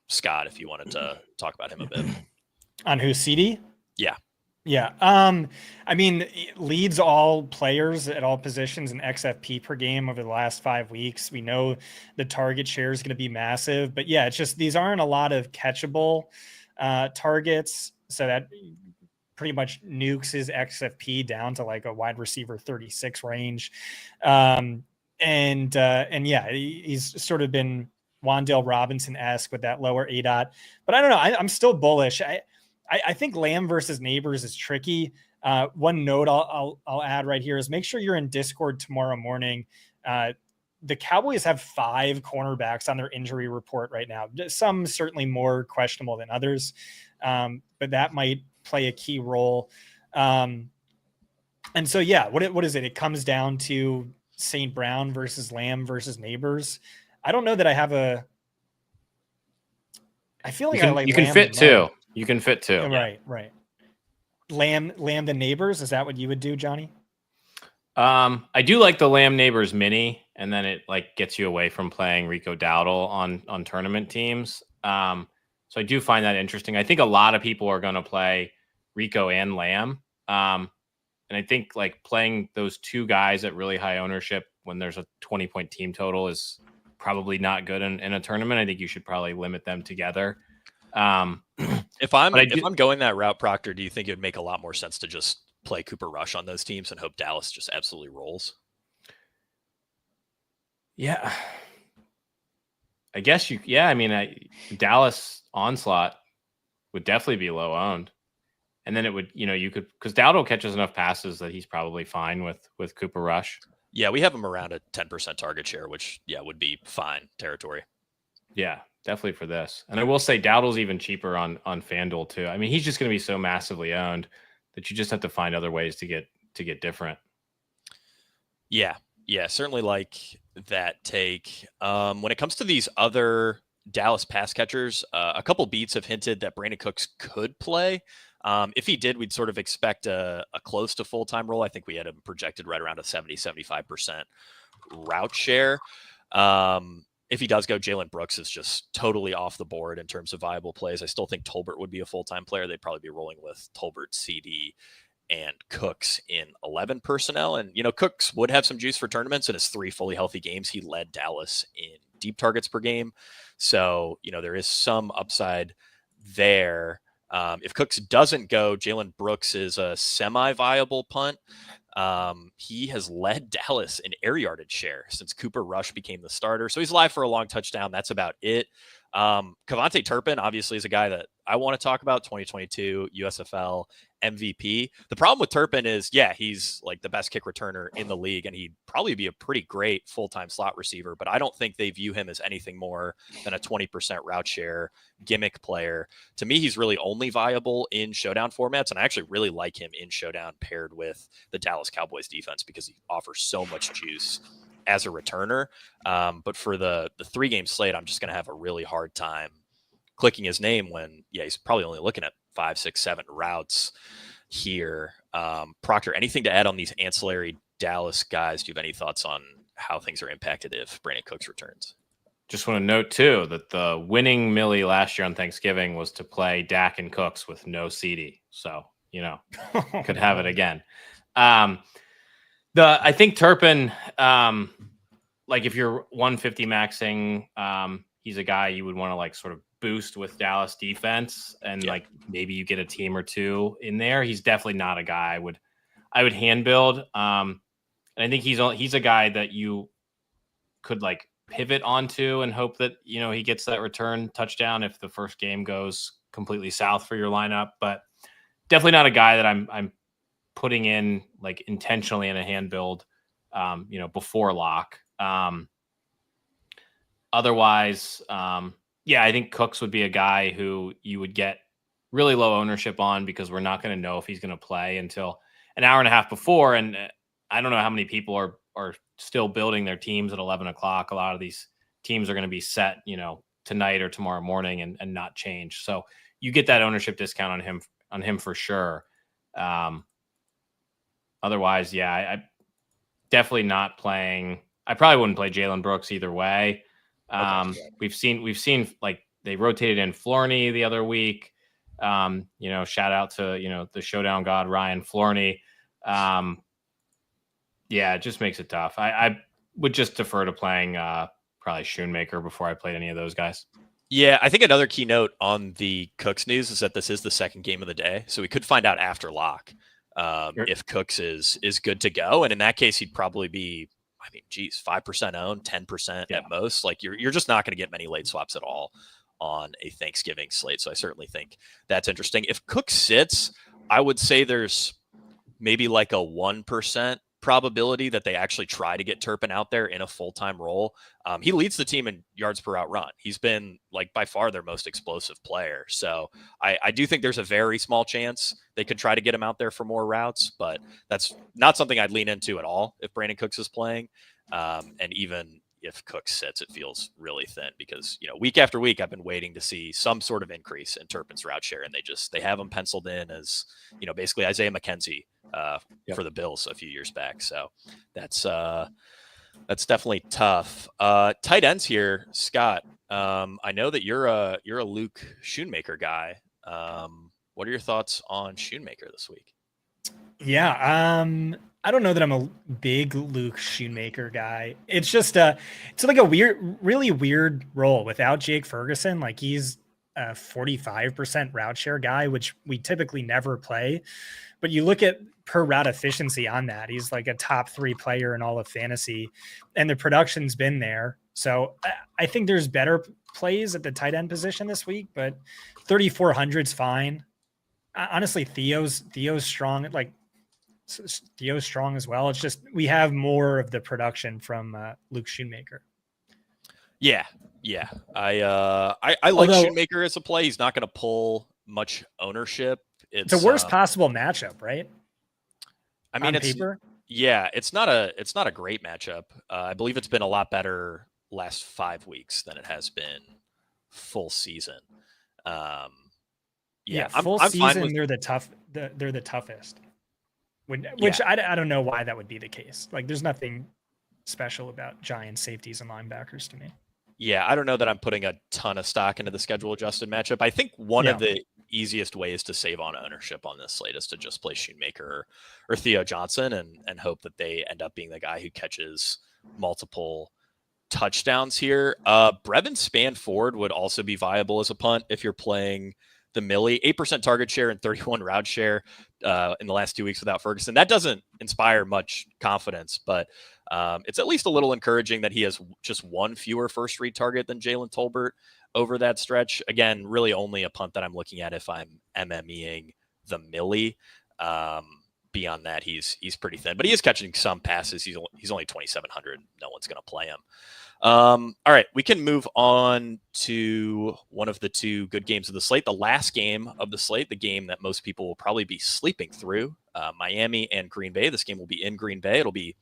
Scott, if you wanted to talk about him a bit. On who, CD? Yeah. Yeah. I mean, leads all players at all positions in XFP per game over the last 5 weeks. We know the target share is going to be massive, but yeah, it's just, these aren't a lot of catchable targets. So that pretty much nukes his XFP down to like a wide receiver 36 range. And yeah, he's sort of been Wan'Dale Robinson-esque with that lower ADOT, but I don't know. I'm still bullish. I think Lamb versus Neighbors is tricky. One note I'll add right here is make sure you're in Discord tomorrow morning. The Cowboys have 5 cornerbacks on their injury report right now. Some certainly more questionable than others, but that might play a key role. And so, yeah, what is it? It comes down to St. Brown versus Lamb versus Neighbors. I don't know that I have I feel like I like you can Lamb fit the two. most. You can fit two. Right. Lamb the Neighbors. Is that what you would do, Johnny? I do like the Lamb Neighbors mini, and then it like gets you away from playing Rico Dowdle on tournament teams. So I do find that interesting. I think a lot of people are going to play Rico and Lamb. And I think like playing those two guys at really high ownership when there's a 20-point team total is probably not good in a tournament. I think you should probably limit them together. If I'm going that route, Proctor, do you think it would make a lot more sense to just play Cooper Rush on those teams and hope Dallas just absolutely rolls? Yeah. I guess I mean, Dallas onslaught would definitely be low owned. And then it would, you could, because Dowdle catches enough passes that he's probably fine with Cooper Rush. Yeah, we have him around a 10% target share, which, would be fine territory. Yeah, definitely for this. And I will say Dowdle's even cheaper on FanDuel too. I mean, he's just going to be so massively owned that you just have to find other ways to get different. Yeah, certainly like that take. When it comes to these other Dallas pass catchers, a couple beats have hinted that Brandon Cooks could play. If he did, we'd sort of expect a close to full-time role. I think we had him projected right around a 70-75% route share. If he does go, Jalen Brooks is just totally off the board in terms of viable plays. I still think Tolbert would be a full-time player. They'd probably be rolling with Tolbert, CD, and Cooks in 11 personnel. And, Cooks would have some juice for tournaments. In his 3 fully healthy games, he led Dallas in deep targets per game. So, there is some upside there. If Cooks doesn't go, Jalen Brooks is a semi-viable punt. He has led Dallas in air yardage share since Cooper Rush became the starter. So he's live for a long touchdown. That's about it. Kevontae Turpin obviously is a guy that I want to talk about. 2022 USFL MVP. The problem with Turpin is, he's like the best kick returner in the league, and he'd probably be a pretty great full-time slot receiver, but I don't think they view him as anything more than a 20% route share gimmick player. To me, he's really only viable in showdown formats, and I actually really like him in showdown paired with the Dallas Cowboys defense because he offers so much juice as a returner. But for the 3-game slate, I'm just going to have a really hard time clicking his name when, he's probably only looking at 5, 6, 7 routes here. Proctor, anything to add on these ancillary Dallas guys? Do you have any thoughts on how things are impacted if Brandon Cooks returns? Just want to note too that the winning Millie last year on Thanksgiving was to play Dak and Cooks with no CD. So, could have it again. I think Turpin, like if you're 150 maxing, he's a guy you would want to like sort of boost with Dallas defense, and like maybe you get a team or two in there. He's definitely not a guy I would hand build. And I think he's a guy that you could like pivot onto and hope that, he gets that return touchdown if the first game goes completely south for your lineup, but definitely not a guy that I'm putting in like intentionally in a hand build, before lock. Otherwise, I think Cooks would be a guy who you would get really low ownership on because we're not going to know if he's going to play until an hour and a half before. And I don't know how many people are still building their teams at 11 o'clock. A lot of these teams are going to be set, tonight or tomorrow morning and not change. So you get that ownership discount on him for sure. Otherwise, I definitely not playing. I probably wouldn't play Jalen Brooks either way. We've seen like they rotated in Flourney the other week. Shout out to, the showdown god, Ryan Flourney. It just makes it tough. I would just defer to playing probably Schoonmaker before I played any of those guys. Yeah, I think another keynote on the Cooks news is that this is the second game of the day. So we could find out after lock if Cooks is good to go. And in that case, he'd probably be, 5% owned, 10% at most. Like you're just not going to get many late swaps at all on a Thanksgiving slate. So I certainly think that's interesting. If Cook sits, I would say there's maybe like a 1% probability that they actually try to get Turpin out there in a full-time role. He leads the team in yards per out run. He's been like by far their most explosive player. So I do think there's a very small chance they could try to get him out there for more routes, but that's not something I'd lean into at all if Brandon Cooks is playing. And even if Cooks sits, it feels really thin because, week after week, I've been waiting to see some sort of increase in Turpin's route share. And they have him penciled in as, basically Isaiah McKenzie for the Bills a few years back. So that's definitely tough. Tight ends here, Scott. I know that you're a Luke Schoonmaker guy. What are your thoughts on Schoonmaker this week? Yeah, I don't know that I'm a big Luke Schoonmaker guy. It's just it's like a really weird role without Jake Ferguson. Like he's a 45% route share guy, which we typically never play. But you look at per route efficiency on that, he's like a top 3 player in all of fantasy, and the production's been there. So I think there's better plays at the tight end position this week, but 3,400 is fine. Honestly, Theo's strong. Like Theo's strong as well. It's just we have more of the production from Luke Schoonmaker. Yeah. I like Schoonmaker as a play. He's not going to pull much ownership. It's the worst possible matchup, right? I mean, on paper. Yeah, it's not a great matchup. I believe it's been a lot better last 5 weeks than it has been full season. Full season they're the toughest. Which I don't know why that would be the case. Like there's nothing special about Giants safeties and linebackers to me. Yeah, I don't know that I'm putting a ton of stock into the schedule adjusted matchup. I think one of the easiest ways to save on ownership on this slate is to just play Schoonmaker or Theo Johnson and hope that they end up being the guy who catches multiple touchdowns here. Brevin Spanford would also be viable as a punt if you're playing the Millie. 8% target share and 31 route share in the last 2 weeks without Ferguson. That doesn't inspire much confidence, but it's at least a little encouraging that he has just one fewer first read target than Jalen Tolbert over that stretch. Again, really only a punt that I'm looking at if I'm MMEing the Millie. Beyond that, he's pretty thin, but he is catching some passes. He's only 2,700. No one's going to play him. All right, we can move on to one of the 2 good games of the slate. The last game of the slate, the game that most people will probably be sleeping through, Miami and Green Bay. This game will be in Green Bay. It'll be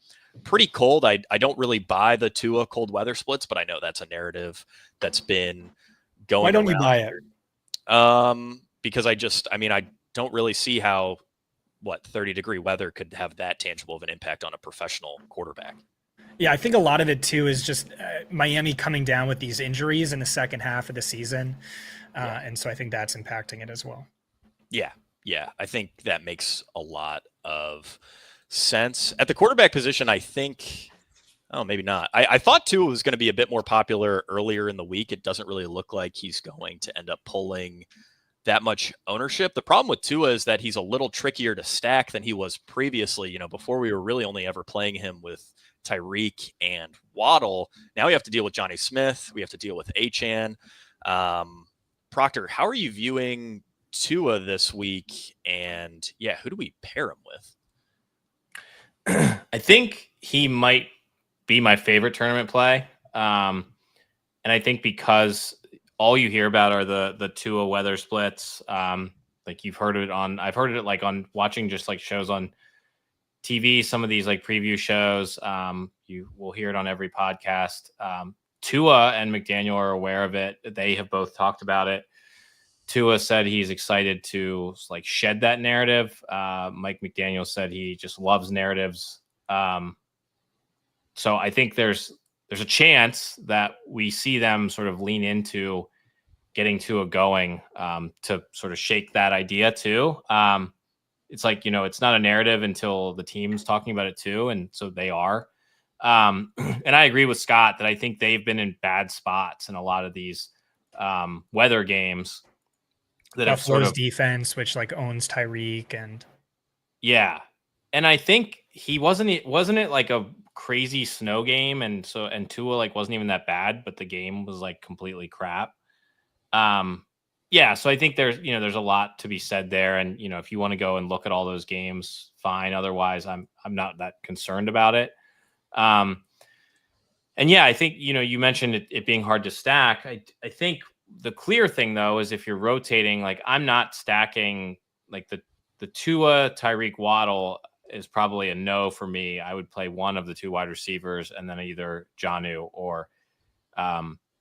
pretty cold. I don't really buy the Tua cold weather splits, but I know that's a narrative that's been going. Why don't around you buy it? Because I don't really see how 30-degree weather could have that tangible of an impact on a professional quarterback. Yeah, I think a lot of it too is just Miami coming down with these injuries in the second half of the season. And so I think that's impacting it as well. Yeah. I think that makes a lot of sense. At the quarterback position, I think, maybe not. I thought Tua was going to be a bit more popular earlier in the week. It doesn't really look like he's going to end up pulling that much ownership. The problem with Tua is that he's a little trickier to stack than he was previously. Before we were really only ever playing him with Tyreek and Waddle. Now we have to deal with Johnny Smith. We have to deal with Achane. Proctor, how are you viewing Tua this week? And who do we pair him with? I think he might be my favorite tournament play. And I think because all you hear about are the Tua weather splits. Like I've heard it like on watching just like shows on TV, some of these like preview shows. You will hear it on every podcast. Tua and McDaniel are aware of it. They have both talked about it. Tua said he's excited to like shed that narrative. Mike McDaniel said he just loves narratives. So I think there's a chance that we see them sort of lean into getting Tua going to sort of shake that idea too. It's like, it's not a narrative until the team's talking about it too. And so they are. And I agree with Scott that I think they've been in bad spots in a lot of these weather games that have sort of defense, which like owns Tyreek and. Yeah. And I think wasn't it like a crazy snow game. And Tua like wasn't even that bad, but the game was like completely crap. Yeah, so I think there's a lot to be said there, and if you want to go and look at all those games, fine. Otherwise, I'm not that concerned about it. And yeah, I think you mentioned it being hard to stack. I think the clear thing though is if you're rotating, like I'm not stacking like the Tua Tyreek Waddle is probably a no for me. I would play one of the two wide receivers and then either Jonnu or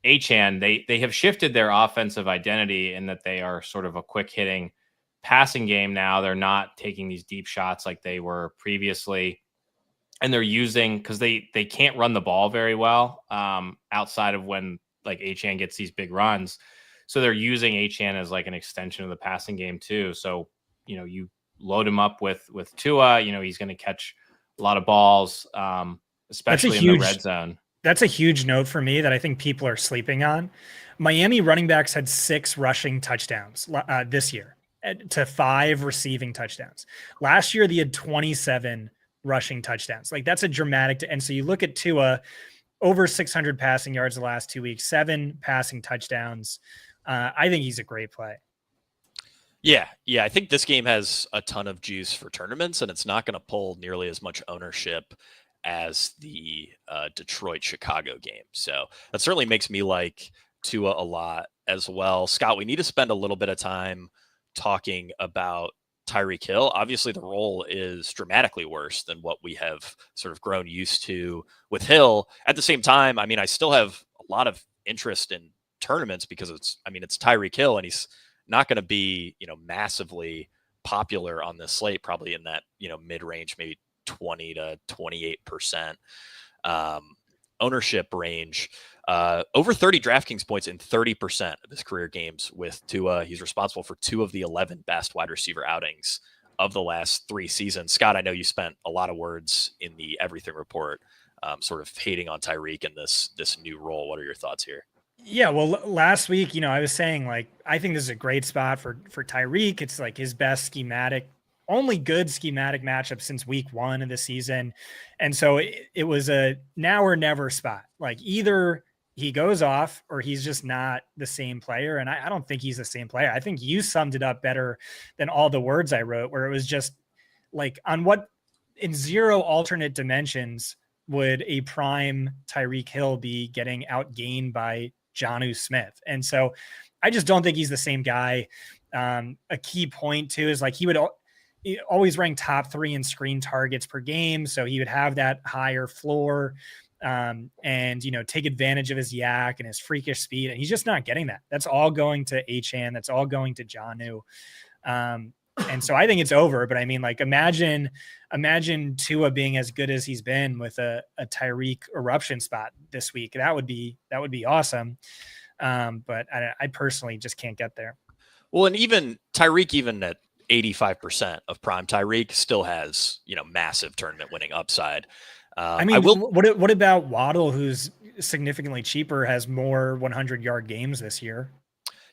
Achane. They have shifted their offensive identity in that they are sort of a quick hitting passing game now. They're not taking these deep shots like they were previously. And they're using, because they can't run the ball very well outside of when like Achane gets these big runs. So they're using Achane as like an extension of the passing game too. So, you load him up with Tua, he's going to catch a lot of balls, especially in the red zone. That's a huge note for me that I think people are sleeping on. Miami running backs had 6 rushing touchdowns this year to 5 receiving touchdowns. Last year, they had 27 rushing touchdowns. Like that's a dramatic. And so you look at Tua, over 600 passing yards the last 2 weeks, 7 passing touchdowns. I think he's a great play. Yeah. I think this game has a ton of juice for tournaments, and it's not going to pull nearly as much ownership as the Detroit-Chicago game. So that certainly makes me like Tua a lot as well. Scott, we need to spend a little bit of time talking about Tyreek Hill. Obviously, the role is dramatically worse than what we have sort of grown used to with Hill. At the same time, I mean, I still have a lot of interest in tournaments because it's Tyreek Hill, and he's not going to be, massively popular on this slate, probably in that, mid-range, maybe 20 to 28% ownership range. Over 30 DraftKings points in 30% of his career games with Tua. He's responsible for 2 of the 11 best wide receiver outings of the last 3 seasons. Scott, I know you spent a lot of words in the Everything Report sort of hating on Tyreek in this new role. What are your thoughts here? Yeah, well, last week, I was saying like I think this is a great spot for Tyreek. It's like his best only good schematic matchup since week 1 of the season. And so it was a now or never spot. Like either he goes off or he's just not the same player. And I don't think he's the same player. I think you summed it up better than all the words I wrote, where it was just like on what in 0 alternate dimensions would a prime Tyreek Hill be getting outgained by Jonnu Smith. And so I just don't think he's the same guy. A key point too is like he would always rank top 3 in screen targets per game. So he would have that higher floor and, take advantage of his yak and his freakish speed. And he's just not getting that. That's all going to Achane. That's all going to Jonnu. And so I think it's over, but I mean, like, imagine Tua being as good as he's been with a Tyreek eruption spot this week. That would be awesome. But I personally just can't get there. Well, and even Tyreek, even at 85% of prime Tyreek, still has, massive tournament winning upside. What about Waddle, who's significantly cheaper, has more 100-yard games this year?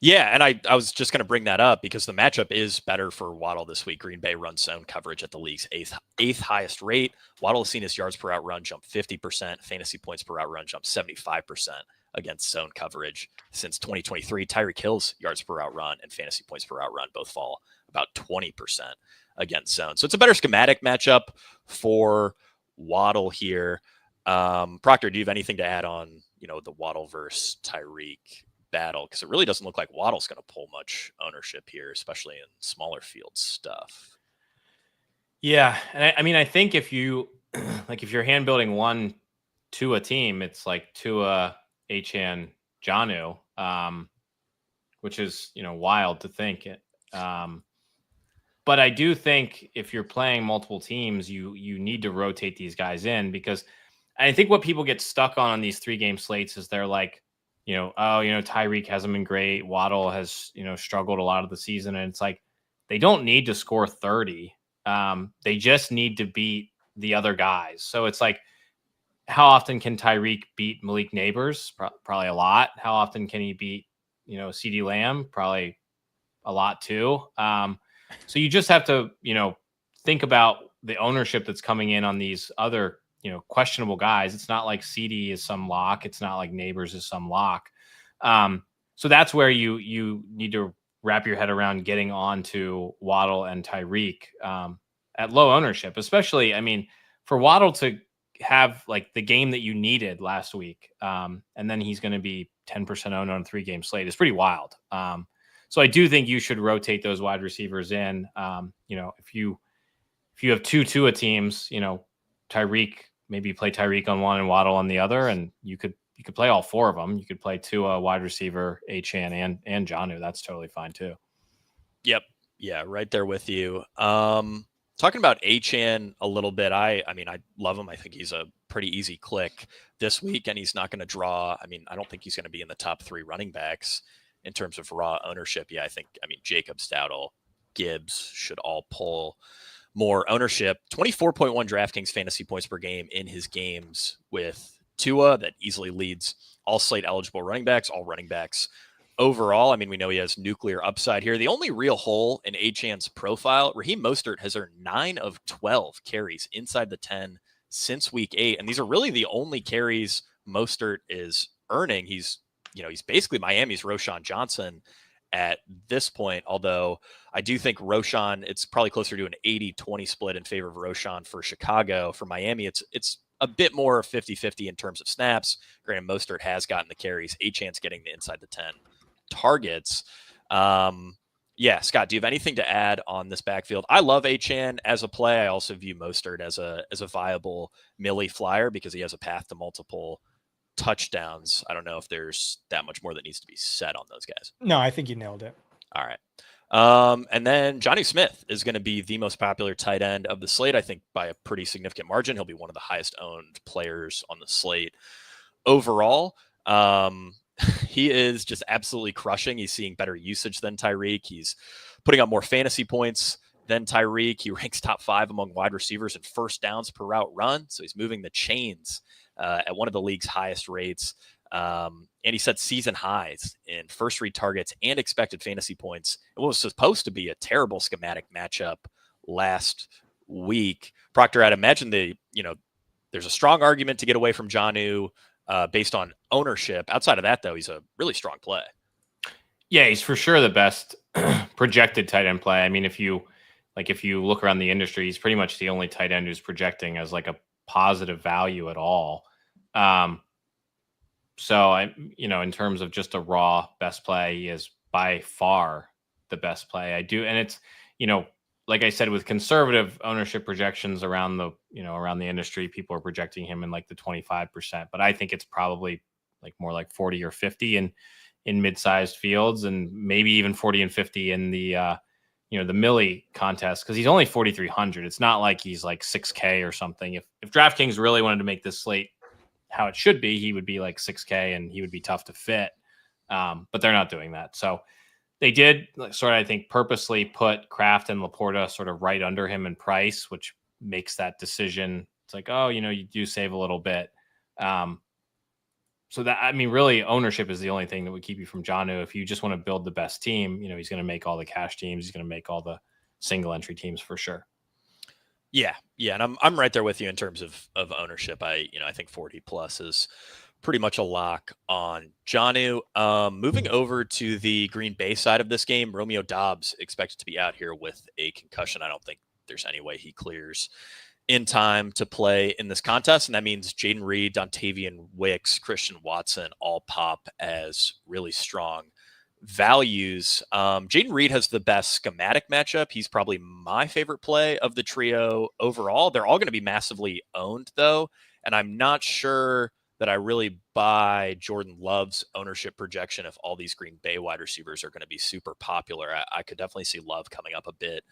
Yeah, and I was just going to bring that up because the matchup is better for Waddle this week. Green Bay runs zone coverage at the league's eighth highest rate. Waddle has seen his yards per out run jump 50%, fantasy points per out run jump 75% against zone coverage since 2023. Tyreek Hill's yards per out run and fantasy points per out run both fall about 20% against zone. So it's a better schematic matchup for Waddle here. Proctor, do you have anything to add on, the Waddle versus Tyreek battle? Because it really doesn't look like Waddle's going to pull much ownership here, especially in smaller field stuff. Yeah, and I think if you're hand building one to a team, it's like Tua, Achane, Jonnu, which is wild to think. But I do think if you're playing multiple teams, you need to rotate these guys in, because I think what people get stuck on these 3-game slates is they're like, Tyreek hasn't been great. Waddle has, struggled a lot of the season. And it's like, they don't need to score 30. They just need to beat the other guys. So it's like, how often can Tyreek beat Malik Neighbors? Probably a lot. How often can he beat, CeeDee Lamb? Probably a lot too. So you just have to, think about the ownership that's coming in on these other questionable guys. It's not like CD is some lock. It's not like Neighbors is some lock. So that's where you need to wrap your head around getting on to Waddle and Tyreek at low ownership, especially, I mean, for Waddle to have like the game that you needed last week, and then he's going to be 10% owned on a 3-game slate is pretty wild. So I do think you should rotate those wide receivers in. If you have two Tua teams, Tyreek, maybe play Tyreek on one and Waddle on the other, and you could play all 4 of them. You could play Tua, wide receiver, Achane, and Jonnu. That's totally fine too. Yep. Yeah, right there with you. Talking about Achane a little bit, I mean, I love him. I think he's a pretty easy click this week, and he's not going to draw. I mean, I don't think he's going to be in the top 3 running backs in terms of raw ownership. Yeah, I mean, Jacobs, Dowdle, Gibbs should all pull more ownership. 24.1 DraftKings fantasy points per game in his games with Tua. That easily leads all slate eligible running backs, all running backs overall. I mean, we know he has nuclear upside here. The only real hole in Achane's profile, Raheem Mostert has earned 9 of 12 carries inside the 10 since week 8. And these are really the only carries Mostert is earning. He's basically Miami's Roschon Johnson at this point, although I do think Roschon, it's probably closer to an 80-20 split in favor of Roschon for Chicago. For Miami, it's a bit more 50-50 in terms of snaps. Granted, Mostert has gotten the carries. Achane's getting the inside the 10 targets. Scott, do you have anything to add on this backfield? I love Achane as a play. I also view Mostert as a viable Millie flyer because he has a path to multiple touchdowns. I don't know if there's that much more that needs to be said on those guys. No, I think you nailed it. All right. And then Johnny Smith is going to be the most popular tight end of the slate, I think by a pretty significant margin. He'll be one of the highest owned players on the slate overall. He is just absolutely crushing. He's seeing better usage than Tyreek. He's putting up more fantasy points than Tyreek. He ranks top 5 among wide receivers in first downs per route run. So he's moving the chains at one of the league's highest rates. And he set season highs in first read targets and expected fantasy points. It was supposed to be a terrible schematic matchup last week. Proctor, I'd imagine there's a strong argument to get away from Jonnu based on ownership. Outside of that, though, he's a really strong play. Yeah, he's for sure the best projected tight end play. I mean, if you look around the industry, he's pretty much the only tight end who's projecting as like a positive value at all. So in terms of just a raw best play, he is by far the best play. I do. And it's, like I said, with conservative ownership projections around the industry, people are projecting him in like the 25%, but I think it's probably like more like 40 or 50 in mid-sized fields, and maybe even 40 and 50 in the Millie contest, because he's only 4,300. It's not like he's like 6K or something. If DraftKings really wanted to make this slate how it should be, he would be like 6K and he would be tough to fit. But they're not doing that. So they did sort of, I think, purposely put Kraft and Laporta sort of right under him in price, which makes that decision. It's like, oh, you do save a little bit. So that, I mean, really ownership is the only thing that would keep you from Jonnu. If you just want to build the best team, he's going to make all the cash teams. He's going to make all the single entry teams for sure. Yeah. And I'm right there with you in terms of ownership. I think 40 plus is pretty much a lock on Jonnu. Moving over to the Green Bay side of this game, Romeo Doubs expected to be out here with a concussion. I don't think there's any way he clears in time to play in this contest. And that means Jaden Reed, Dontavian Wicks, Christian Watson all pop as really strong values. Jaden Reed has the best schematic matchup. He's probably my favorite play of the trio overall. They're all going to be massively owned, though. And I'm not sure that I really buy Jordan Love's ownership projection if all these Green Bay wide receivers are going to be super popular. I could definitely see Love coming up a bit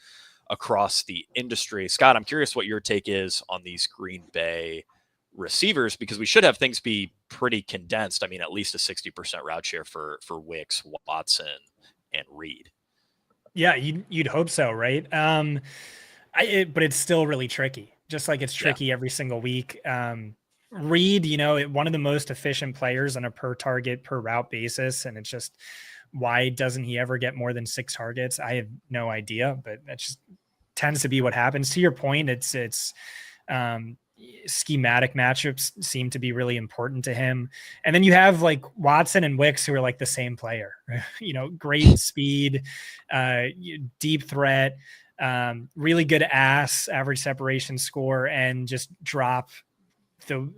across the industry. Scott, I'm curious what your take is on these Green Bay receivers, because we should have things be pretty condensed. I mean, at least a 60% route share for Wicks, Watson, and Reed. Yeah, you'd hope so, right? But it's still really tricky. Just like it's tricky every single week. Reed, one of the most efficient players on a per target, per route basis. And it's just, why doesn't he ever get more than 6 targets? I have no idea, but that just tends to be what happens. To your point, it's schematic matchups seem to be really important to him. And then you have like Watson and Wicks, who are like the same player, great speed, deep threat, really good average separation score, and just drop the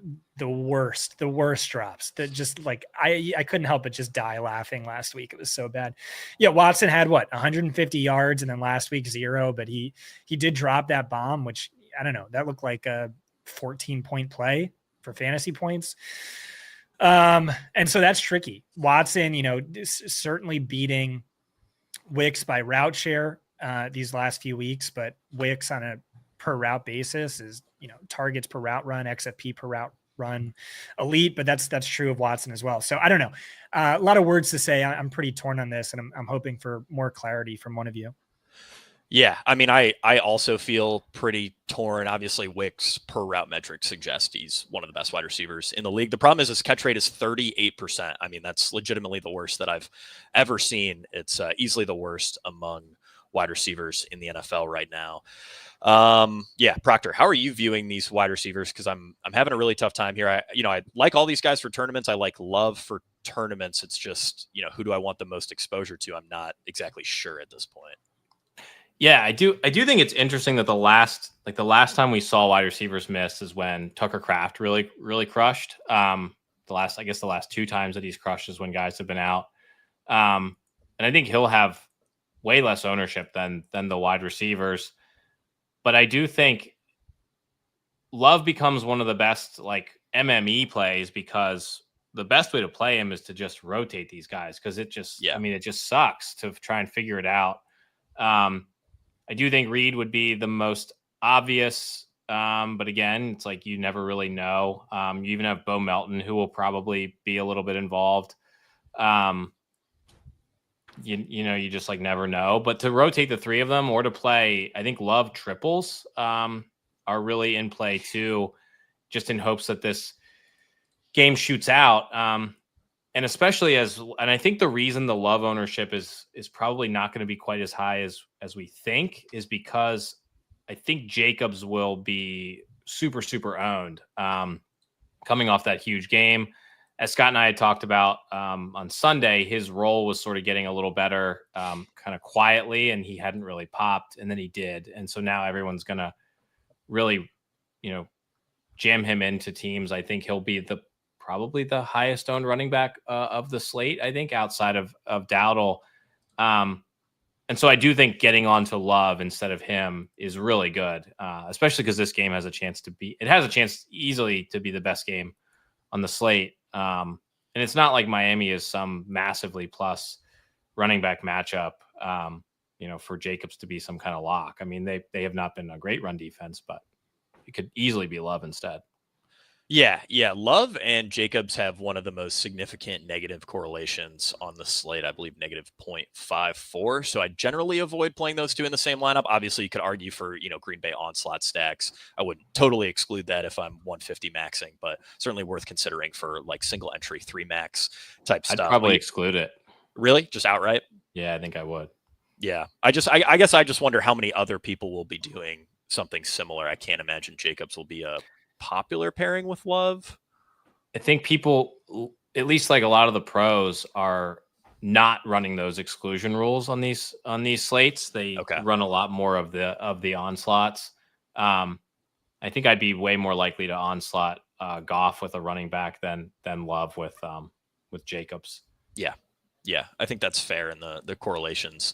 worst drops that just like I couldn't help but just die laughing last week. It was so bad. Yeah, Watson had 150 yards and then last week 0, but he did drop that bomb, which I don't know, that looked like a 14-point play for fantasy points. And so that's tricky. Watson, certainly beating Wicks by route share these last few weeks, but Wicks on a per route basis is, targets per route run, XFP per route run elite, but that's true of Watson as well. So I don't know. A lot of words to say. I'm pretty torn on this, and I'm hoping for more clarity from one of you. Yeah, I mean, I also feel pretty torn. Obviously, Wicks per route metric suggests he's one of the best wide receivers in the league. The problem is his catch rate is 38%. I mean, that's legitimately the worst that I've ever seen. It's easily the worst among wide receivers in the NFL right now. Yeah, Proctor, how are you viewing these wide receivers? Because I'm having a really tough time here. I like all these guys for tournaments. I like Love for tournaments. It's just, who do I want the most exposure to? I'm not exactly sure at this point. Yeah, I do think it's interesting that the last time we saw wide receivers miss is when Tucker Kraft really, really crushed. The last 2 times that he's crushed is when guys have been out. And I think he'll have way less ownership than the wide receivers. But I do think Love becomes one of the best like MME plays, because the best way to play him is to just rotate these guys, because it just it just sucks to try and figure it out. I do think Reed would be the most obvious, but again, it's like you never really know. You even have Bo Melton, who will probably be a little bit involved. You just like never know. But to rotate the 3 of them, or to play, I think Love triples are really in play too, just in hopes that this game shoots out. And especially and I think the reason the Love ownership is probably not going to be quite as high as we think is because I think Jacobs will be super, super owned coming off that huge game. As Scott and I had talked about on Sunday, his role was sort of getting a little better kind of quietly, and he hadn't really popped, and then he did. And so now everyone's going to really, jam him into teams. I think he'll be probably the highest owned running back of the slate, I think, outside of Dowdle. And so I do think getting on to Love instead of him is really good, especially because this game has a chance easily to be the best game on the slate. And it's not like Miami is some massively plus running back matchup, for Jacobs to be some kind of lock. I mean, they have not been a great run defense, but it could easily be Love instead. Yeah. Love and Jacobs have one of the most significant negative correlations on the slate, I believe negative 0.54. So I generally avoid playing those 2 in the same lineup. Obviously, you could argue for, Green Bay onslaught stacks. I would totally exclude that if I'm 150 maxing, but certainly worth considering for like single entry 3 max type stuff. I'd probably exclude it. Really? Just outright? Yeah, I think I would. Yeah. I guess I just wonder how many other people will be doing something similar. I can't imagine Jacobs will be a popular pairing with Love. I think people, at least like a lot of the pros, are not running those exclusion rules on these slates. They run a lot more of the onslaughts. I think I'd be way more likely to onslaught Goff with a running back than Love with Jacobs. Yeah, I think that's fair, and the correlations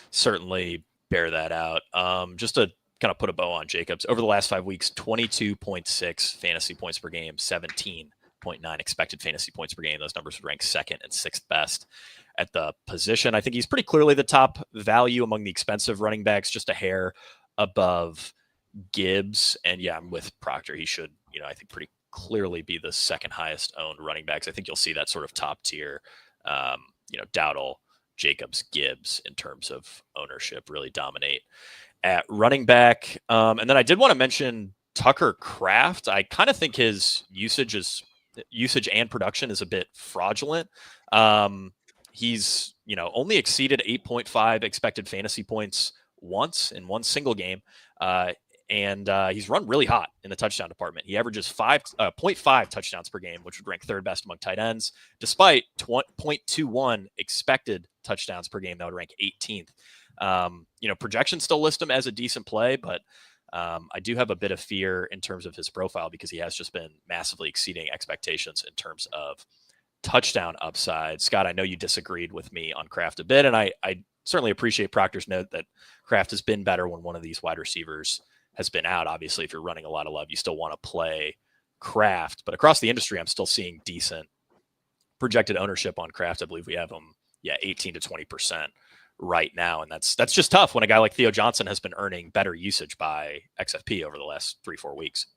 certainly bear that out. Just to kind of put a bow on Jacobs, over the last 5 weeks, 22.6 fantasy points per game, 17.9 expected fantasy points per game. Those numbers would rank 2nd and 6th best at the position. I think he's pretty clearly the top value among the expensive running backs, just a hair above Gibbs. And yeah, I'm with Proctor. He should, I think pretty clearly be the 2nd highest owned running backs. I think you'll see that sort of top tier, Dowdle, Jacobs, Gibbs in terms of ownership really dominate at running back. And then I did want to mention Tucker Kraft. I kind of think his usage and production is a bit fraudulent. He's, only exceeded 8.5 expected fantasy points once in one single game. and he's run really hot in the touchdown department. He averages 0.5 touchdowns per game, which would rank third best among tight ends, despite 0.21 expected touchdowns per game. That would rank 18th. Projections still list him as a decent play, but I do have a bit of fear in terms of his profile because he has just been massively exceeding expectations in terms of touchdown upside. Scott, I know you disagreed with me on Kraft a bit, and I certainly appreciate Proctor's note that Kraft has been better when one of these wide receivers has been out. Obviously, if you're running a lot of love, you still want to play Kraft, but across the industry, I'm still seeing decent projected ownership on Kraft. I believe we have him, 18 to 20% right now. And that's just tough when a guy like Theo Johnson has been earning better usage by XFP over the last 3-4 weeks.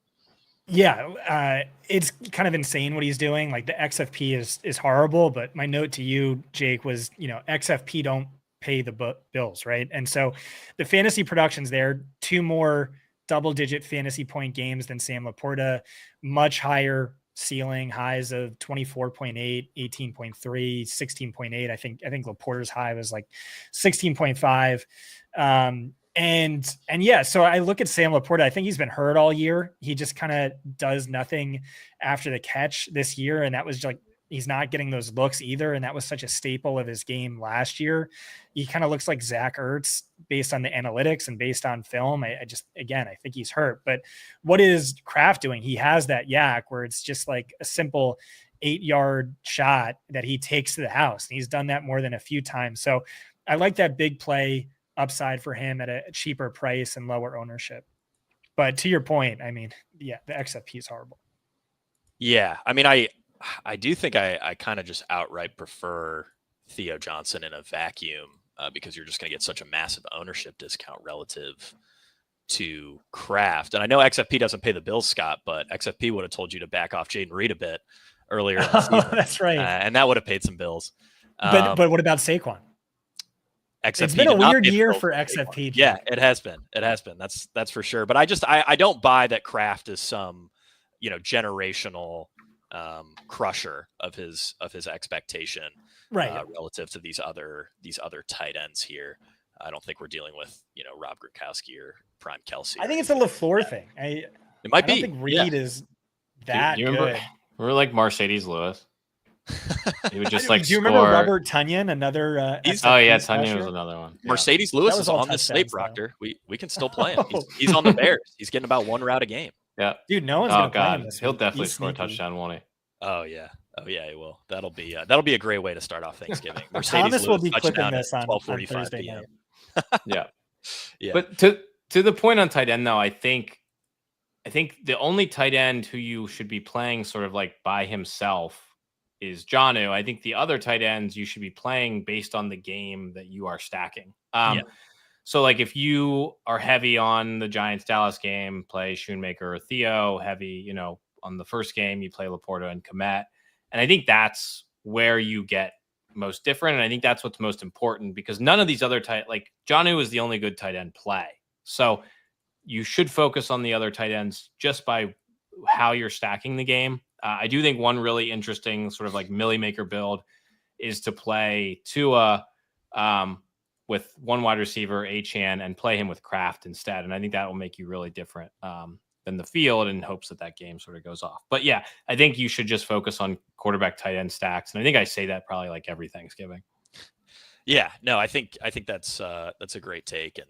Yeah, it's kind of insane what he's doing. Like the XFP is horrible, but my note to you, Jake, was, XFP don't pay the bills, right? And so the fantasy production's there, 2 more double-digit fantasy point games than Sam Laporta, much higher ceiling, highs of 24.8, 18.3, 16.8. I think Laporta's high was like 16.5. And yeah, so I look at Sam Laporta. I think he's been hurt all year. He just kind of does nothing after the catch this year. And that was like, he's not getting those looks either. And that was such a staple of his game last year. He kind of looks like Zach Ertz based on the analytics and based on film. I think he's hurt. But what is Kraft doing? He has that yak where it's just like a simple 8-yard shot that he takes to the house. And he's done that more than a few times. So I like that big play upside for him at a cheaper price and lower ownership. But to your point, the XFP is horrible. Yeah. I do think I kind of just outright prefer Theo Johnson in a vacuum because you're just going to get such a massive ownership discount relative to Kraft. And I know XFP doesn't pay the bills, Scott, but XFP would have told you to back off Jaden Reed a bit earlier in the season. That's right. And that would have paid some bills. But what about Saquon? XFP it's been a weird year for XFP. Yeah, it has been. That's for sure. But I don't buy that Kraft is some, generational crusher of his expectation, right? Relative to these other tight ends here. I don't think we're dealing with Rob Gronkowski or Prime Kelsey. I think it's a LaFleur thing. It might be. I don't think Reed is that do you remember, good. Remember like Mercedes Lewis? He would just do you remember Robert Tunyon? Another. Tunyon was another one. Yeah. Mercedes Lewis is on the slate, Proctor. We can still play him. He's on the Bears. He's getting about 1 route a game. Yeah, dude, no one's gonna play him this He'll week. definitely score a touchdown, won't he? Oh yeah, he will. That'll be a great way to start off Thanksgiving. Thomas will be clipping this on 12:45 p.m. Yeah. Yeah. But to the point on tight end, though, I think the only tight end who you should be playing sort of like by himself is Jonnu. I think the other tight ends you should be playing based on the game that you are stacking. So like if you are heavy on the Giants-Dallas game, play Schoonmaker or Theo. Heavy, on the first game, you play Laporta and Kmet. And I think that's where you get most different. And I think that's what's most important because none of these other like Jonnu is the only good tight end play. So you should focus on the other tight ends just by how you're stacking the game. I do think one really interesting sort of like Millie Maker build is to play Tua with one wide receiver, Achane, and play him with Kraft instead. And I think that will make you really different than the field in hopes that game sort of goes off. But yeah, I think you should just focus on quarterback tight end stacks. And I think I say that probably like every Thanksgiving. Yeah, no, I think that's a great take. And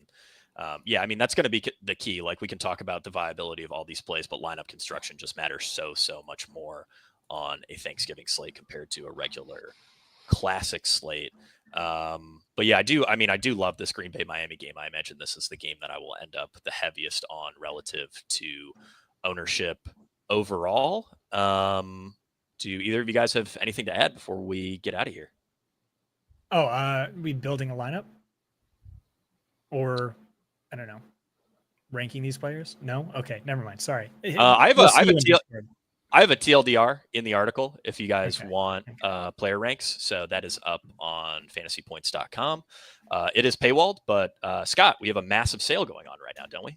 that's going to be the key. Like we can talk about the viability of all these plays, but lineup construction just matters so much more on a Thanksgiving slate compared to a regular classic slate. But yeah, I do love this Green Bay Miami game. I imagine this is the game that I will end up the heaviest on relative to ownership overall. Do either of you guys have anything to add before we get out of here? We building a lineup or I don't know, ranking these players? No? Okay, never mind. Sorry. I have a TLDR in the article if you guys want player ranks. So that is up on FantasyPoints.com. It is paywalled, but Scott, we have a massive sale going on right now, don't we?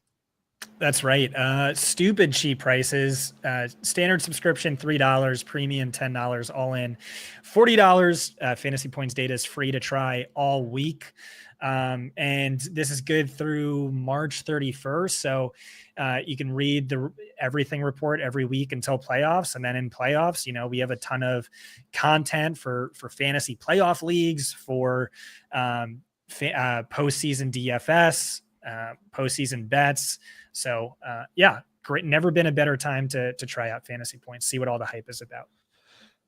That's right. Stupid cheap prices. Standard subscription $3, premium $10, all in $40. Fantasy Points data is free to try all week. And this is good through March 31st. So you can read the everything report every week until playoffs. And then in playoffs, we have a ton of content for fantasy playoff leagues, for postseason DFS, postseason bets. So great. Never been a better time to try out Fantasy Points, see what all the hype is about.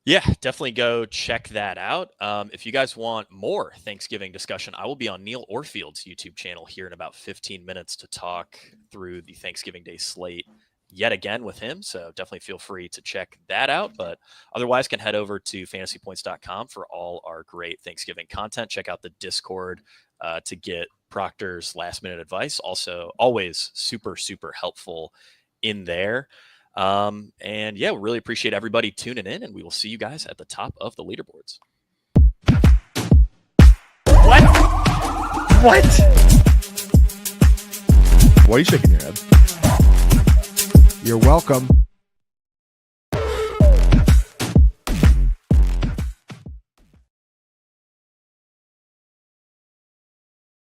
Yeah, definitely go check that out. If you guys want more Thanksgiving discussion, I will be on Neil Orfield's YouTube channel here in about 15 minutes to talk through the Thanksgiving Day slate yet again with him. So definitely feel free to check that out. But otherwise, can head over to fantasypoints.com for all our great Thanksgiving content. Check out the Discord to get Proctor's last minute advice. Also, always super, super helpful in there. And yeah, we really appreciate everybody tuning in, and we will see you guys at the top of the leaderboards. What? Why are you shaking your head? You're welcome.